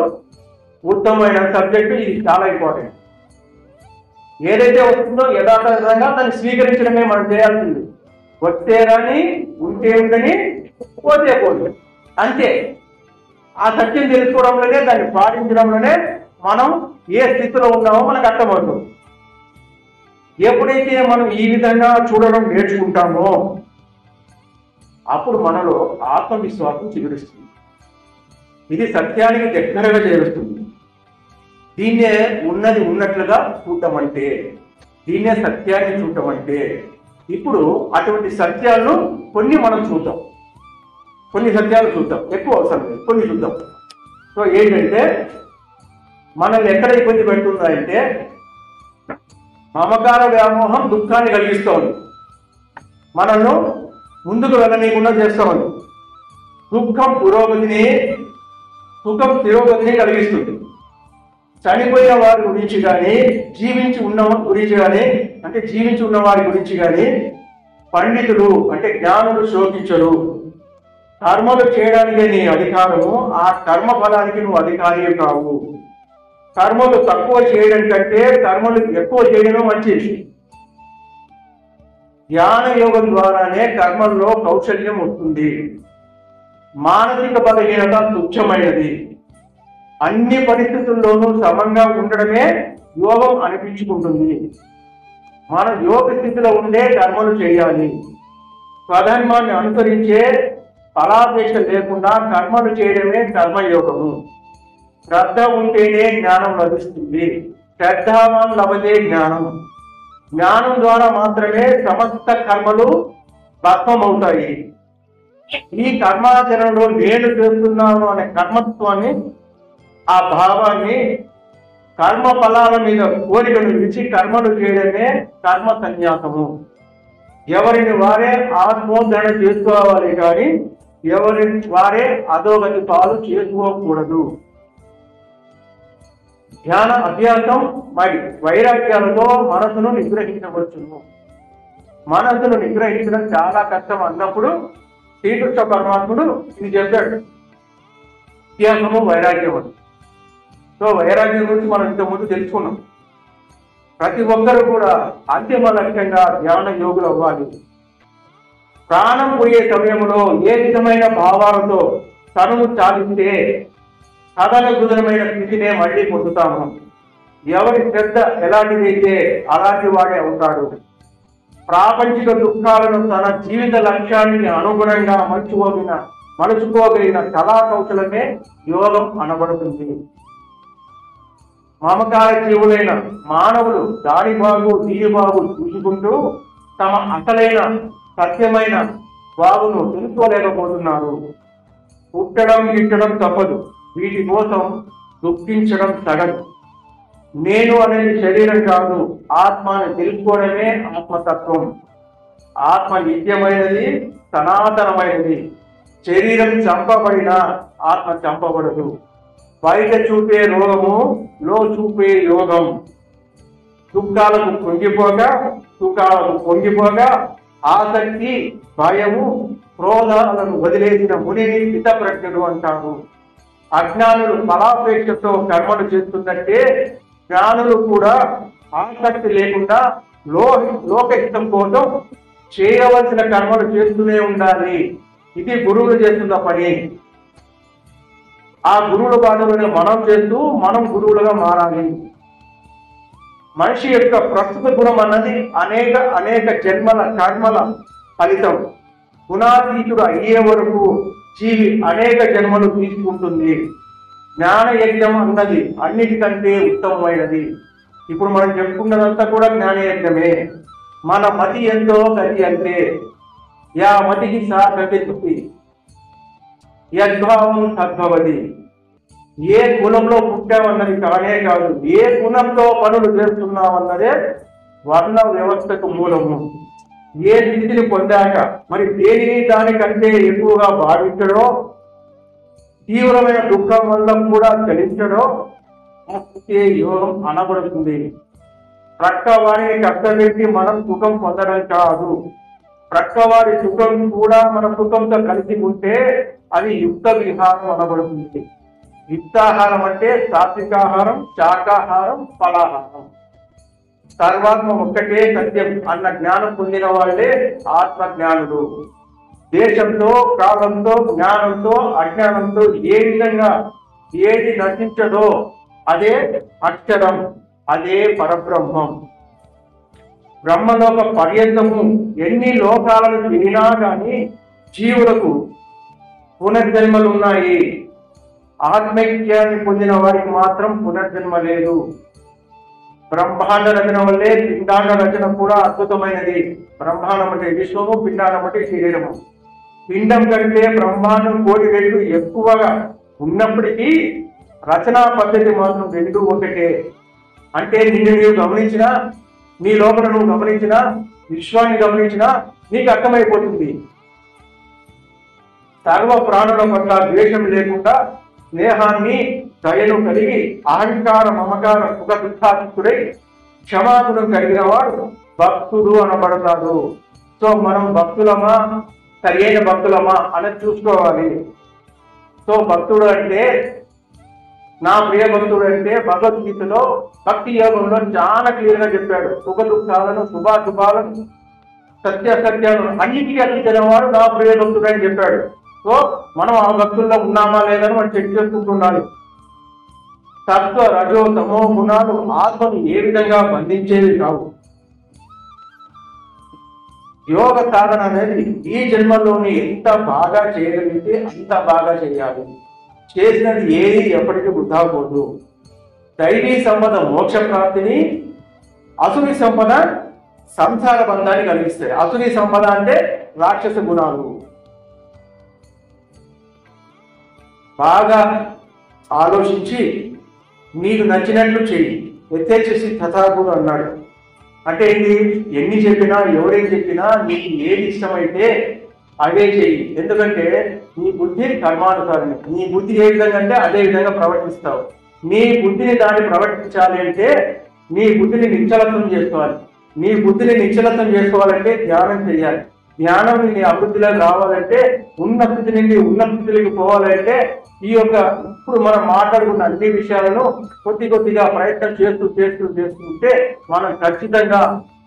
ఉత్తమమైన సబ్జెక్టు, ఇది చాలా ఇంపార్టెంట్. ఏదైతే వస్తుందో యథాతథంగా దాన్ని స్వీకరించడమే మనం చేయాల్సింది. వస్తే కానీ, ఉంటే ఉందని, పోతే పోతే, అంతే. ఆ సత్యం తెలుసుకోవడంలోనే, దాన్ని పాటించడంలోనే మనం ఏ స్థితిలో ఉన్నామో మనకు అర్థమవుతుంది. ఎప్పుడైతే మనం ఈ విధంగా చూడడం నేర్చుకుంటామో అప్పుడు మనలో ఆత్మవిశ్వాసం చిగురిస్తుంది. ఇది సత్యానికి దగ్గరగా చేరుస్తుంది. దీన్నే ఉన్నది ఉన్నట్లుగా చూడటమంటే, దీన్నే సత్యాన్ని చూడటమంటే. ఇప్పుడు అటువంటి సత్యాలను కొన్ని మనం చూద్దాం, కొన్ని సత్యాలు చూద్దాం, ఎక్కువ అవసరం లేదు, కొన్ని చూద్దాం. సో ఏంటంటే, మనల్ని ఎక్కడ ఇబ్బంది పెడుతుందంటే, మమకార వ్యామోహం దుఃఖాన్ని కలిగిస్తోంది, మనల్ని ముందుకు వెళ్ళనీయకుండా చేస్తామని. దుఃఖం పురోగతిని, సుఖం తిరోగతిని కలిగిస్తుంది. చనిపోయిన వారి గురించి కానీ, జీవించి ఉన్న గురించి కానీ, అంటే జీవించి ఉన్న వారి గురించి కానీ పండితులు అంటే జ్ఞానులు శోకించరు. కర్మలు చేయడానికి నీ అధికారము, ఆ కర్మ ఫలానికి నువ్వు అధికారి కావు. కర్మలు తక్కువ చేయడం కంటే కర్మలు ఎక్కువ చేయడం మంచిది. ధ్యాన యోగం ద్వారానే కర్మల్లో కౌశల్యం వస్తుంది. మానసిక బలహీనత తుచ్చమైనది. అన్ని పరిస్థితుల్లోనూ సమంగా ఉండడమే యోగం అనిపించుకుంటుంది. మనం యోగ స్థితిలో ఉండే కర్మలు చేయాలి. స్వధర్మాన్ని అనుసరించే ఫలాపేక్ష లేకుండా కర్మలు చేయడమే కర్మయోగము. శ్రద్ధ ఉంటేనే జ్ఞానం లభిస్తుంది. శ్రద్ధావాన్ లభతే జ్ఞానం. జ్ఞానం ద్వారా మాత్రమే సమస్త కర్మలు భస్మమవుతాయి. ఈ కర్మాచరణలో నేను చేస్తున్నాను అనే కర్మత్వాన్ని, ఆ భావాన్ని, కర్మ ఫలాల మీద కోరికను విడిచి కర్మలు చేయడమే కర్మ సన్యాసము. ఎవరిని వారే ఆత్మోద్ధరణ చేసుకోవాలి కానీ ఎవరిని వారే అధోగతి పాలు చేసుకోకూడదు. ధ్యాన అభ్యాసం మరి వైరాగ్యాలతో మనసును నిగ్రహించవచ్చును. మనసును నిగ్రహించడం చాలా కష్టం అన్నప్పుడు శ్రీకృష్ణ పరమాత్ముడు ఇది చెప్పాడు, అభ్యాసము వైరాగ్యం అని. సో వైరాగ్యం గురించి మనం ఇంతకుముందు తెలుసుకున్నాం. ప్రతి ఒక్కరు కూడా అంతిమ లక్ష్యంగా ధ్యాన యోగులు అవ్వాలి. ప్రాణం పోయే సమయంలో ఏ విధమైన భావాలతో తనువు చాలిస్తే సదనుగుణమైన స్థితినే మళ్ళీ పొందుతాము. ఎవరి శ్రద్ధ ఎలాంటిదైతే అలాంటి వాడే అవుతాడు. ప్రాపంచిక దుఃఖాలను తన జీవిత లక్ష్యానికి అనుగుణంగా మలుచుకోగలిగిన కళా కౌశలమే యోగం అనబడుతుంది. మమకార జీవులైన మానవులు దాని బాగు దీని బాగు చూసుకుంటూ తమ అసలైన సత్యమైన బాగును తెలుసుకోలేకపోతున్నారు. పుట్టడం గిట్టడం తప్పదు, వీటి కోసం దుఃఖించడం తగదు. నేను అనేది శరీరం కాదు, ఆత్మని తెలుసుకోవడమే ఆత్మతత్వం. ఆత్మ నిత్యమైనది, సనాతనమైనది. శరీరం చంపబడినా ఆత్మ చంపబడదు. బయట చూపే రోగము, లో చూపే యోగం. సుఖాలకు పొంగిపోగా ఆసక్తి, భయము, క్రోధాలను వదిలేసిన మునిని స్థితప్రజ్ఞుడు అంటారు. అజ్ఞానులు ఫలాపేక్షతో కర్మలు చేస్తున్నట్టే జ్ఞానులు కూడా ఆసక్తి లేకుండా లోకహితం కోసం చేయవలసిన కర్మలు చేస్తూనే ఉండాలి. ఇది గురువులు చేస్తున్న పని. ఆ గురువుల బాటలోనే మనం చేస్తూ మనం గురువులుగా మారాలి. మనిషి యొక్క ప్రస్తుత గుణం అన్నది అనేక జన్మల కర్మల ఫలితం. గుణాతీతుడు అయ్యే వరకు జీవి అనేక జన్మలు తీసుకుంటుంది. జ్ఞాన యజ్ఞం అన్నది అన్నిటికంటే ఉత్తమమైనది. ఇప్పుడు మనం చెప్పుకున్నదంతా కూడా జ్ఞానయజ్ఞమే. మన మతి ఎంతో గతి అంటే యా మతికి సా గతి యద్భావం సద్భవతి. ఏ గుణంలో పుట్టామన్నది కానే కాదు, ఏ గుణంతో పనులు చేస్తున్నామన్నదే వర్ణ వ్యవస్థకు మూలము. ఏ స్థితిని పొందాక మరి దేనిని దానికంటే ఎక్కువగా భావించడో, తీవ్రమైన దుఃఖం వల్ల కూడా చలించడో ఆ స్థితి యోగం అనబడుతుంది. ప్రక్కవారిని కష్టపెట్టి మనం సుఖం పొందడం కాదు, ప్రక్కవారి సుఖం కూడా మన సుఖంతో కలిసి ఉంటే అది యుక్త విహారం అనబడుతుంది. యుక్తాహారం అంటే సాత్వికాహారం, శాకాహారం, ఫలాహారం. సర్వాత్మ ఒక్కటే సత్యం అన్న జ్ఞానం పొందిన వాళ్ళే ఆత్మజ్ఞానులు. దేశంతో, కాలంతో, జ్ఞానంతో, అజ్ఞానంతో ఏ విధంగా ఏది నశించదో అదే అక్షరం, అదే పరబ్రహ్మం. బ్రహ్మలోక పర్యంతము ఎన్ని లోకాలను తిరిగినా కానీ జీవులకు పునర్జన్మలు ఉన్నాయి. ఆత్మైక్యాన్ని పొందిన వారికి మాత్రం పునర్జన్మ లేదు. బ్రహ్మాండ రచన వల్లే పిండాండ రచన కూడా అద్భుతమైనది. బ్రహ్మాండం అంటే విశ్వము, పిండాండం అంటే శరీరము. పిండం కంటే బ్రహ్మాండం 1,000,000 రెట్లు ఎక్కువగా ఉన్నప్పటికీ రచనా పద్ధతి మాత్రం రెండు ఒకటే. అంటే నిన్ను నీవు గమనించినా, నీ లోపల నువ్వు గమనించినా, విశ్వాన్ని గమనించినా నీకు అర్థమైపోతుంది. సర్వ ప్రాణుల పట్ల ద్వేషం లేకుండా స్నేహాన్ని, దయను కలిగి అహంకార మమకార సుఖ దుఃఖాత్తుడై క్షమాగుణం కలిగిన వాడు భక్తుడు అనబడతాడు. సో మనం భక్తులమా, సరైన భక్తులమా అనేది చూసుకోవాలి. సో భక్తుడు అంటే, నా ప్రియ భక్తుడు అంటే భగవద్గీతలో భక్తి యోగంలో చాలా క్లియర్ గా చెప్పాడు. సుఖ దుఃఖాలను, శుభాశుభాలను, సత్యాలను అన్నిటికీ అతీతైన వాడు నా ప్రియ భక్తుడు అని చెప్పాడు. సో మనం ఆ భక్తుల్లో ఉన్నామా లేదని మనం చెక్ చేసుకుంటున్నాడు. సత్వ రజో తమో గుణాలు ఆత్మను ఏ విధంగా బంధించేవి కావు. యోగ సాధన అనేది ఈ జన్మలోని ఎంత బాగా చేయగలిగితే అంత బాగా చేయాలి. చేసినది ఏది ఎప్పటికీ వృధా పోదు. దైవీ సంపద మోక్ష ప్రాప్తిని, అసురి సంపద సంసార బంధాన్ని కలిగిస్తాయి. అసురి సంపద అంటే రాక్షస గుణాలు. బాగా ఆలోచించి నీకు నచ్చినట్లు చెయ్యి, యథేచ్ఛసి తథాగురు అన్నాడు. అంటే ఏంటి? ఎన్ని చెప్పినా, ఎవరేం చెప్పినా నీకు ఏది ఇష్టమైతే అవే చెయ్యి. ఎందుకంటే నీ బుద్ధి కర్మానుసారమే. నీ బుద్ధి ఏ విధంగా అంటే అదే విధంగా ప్రవర్తిస్తావు. నీ బుద్ధిని దాన్ని ప్రవర్తించాలి అంటే నీ బుద్ధిని నిశ్చలత్వం చేసుకోవాలి. నీ బుద్ధిని నిశ్చలత్వం చేసుకోవాలంటే ధ్యానం చేయాలి. ధ్యానం నీ అభివృద్ధిలోకి రావాలంటే, ఉన్న స్థితి నుండి ఉన్న స్థితిలోకి పోవాలంటే ఈ యొక్క ఇప్పుడు మనం మాట్లాడుకున్న అన్ని విషయాలను కొద్దిగా ప్రయత్నం చేస్తుంటే మనం ఖచ్చితంగా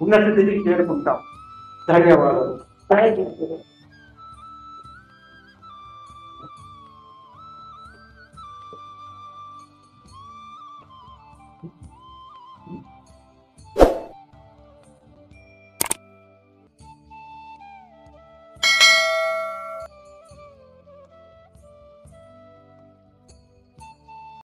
ఉన్న స్థితికి చేరుకుంటాం. ధన్యవాదాలు.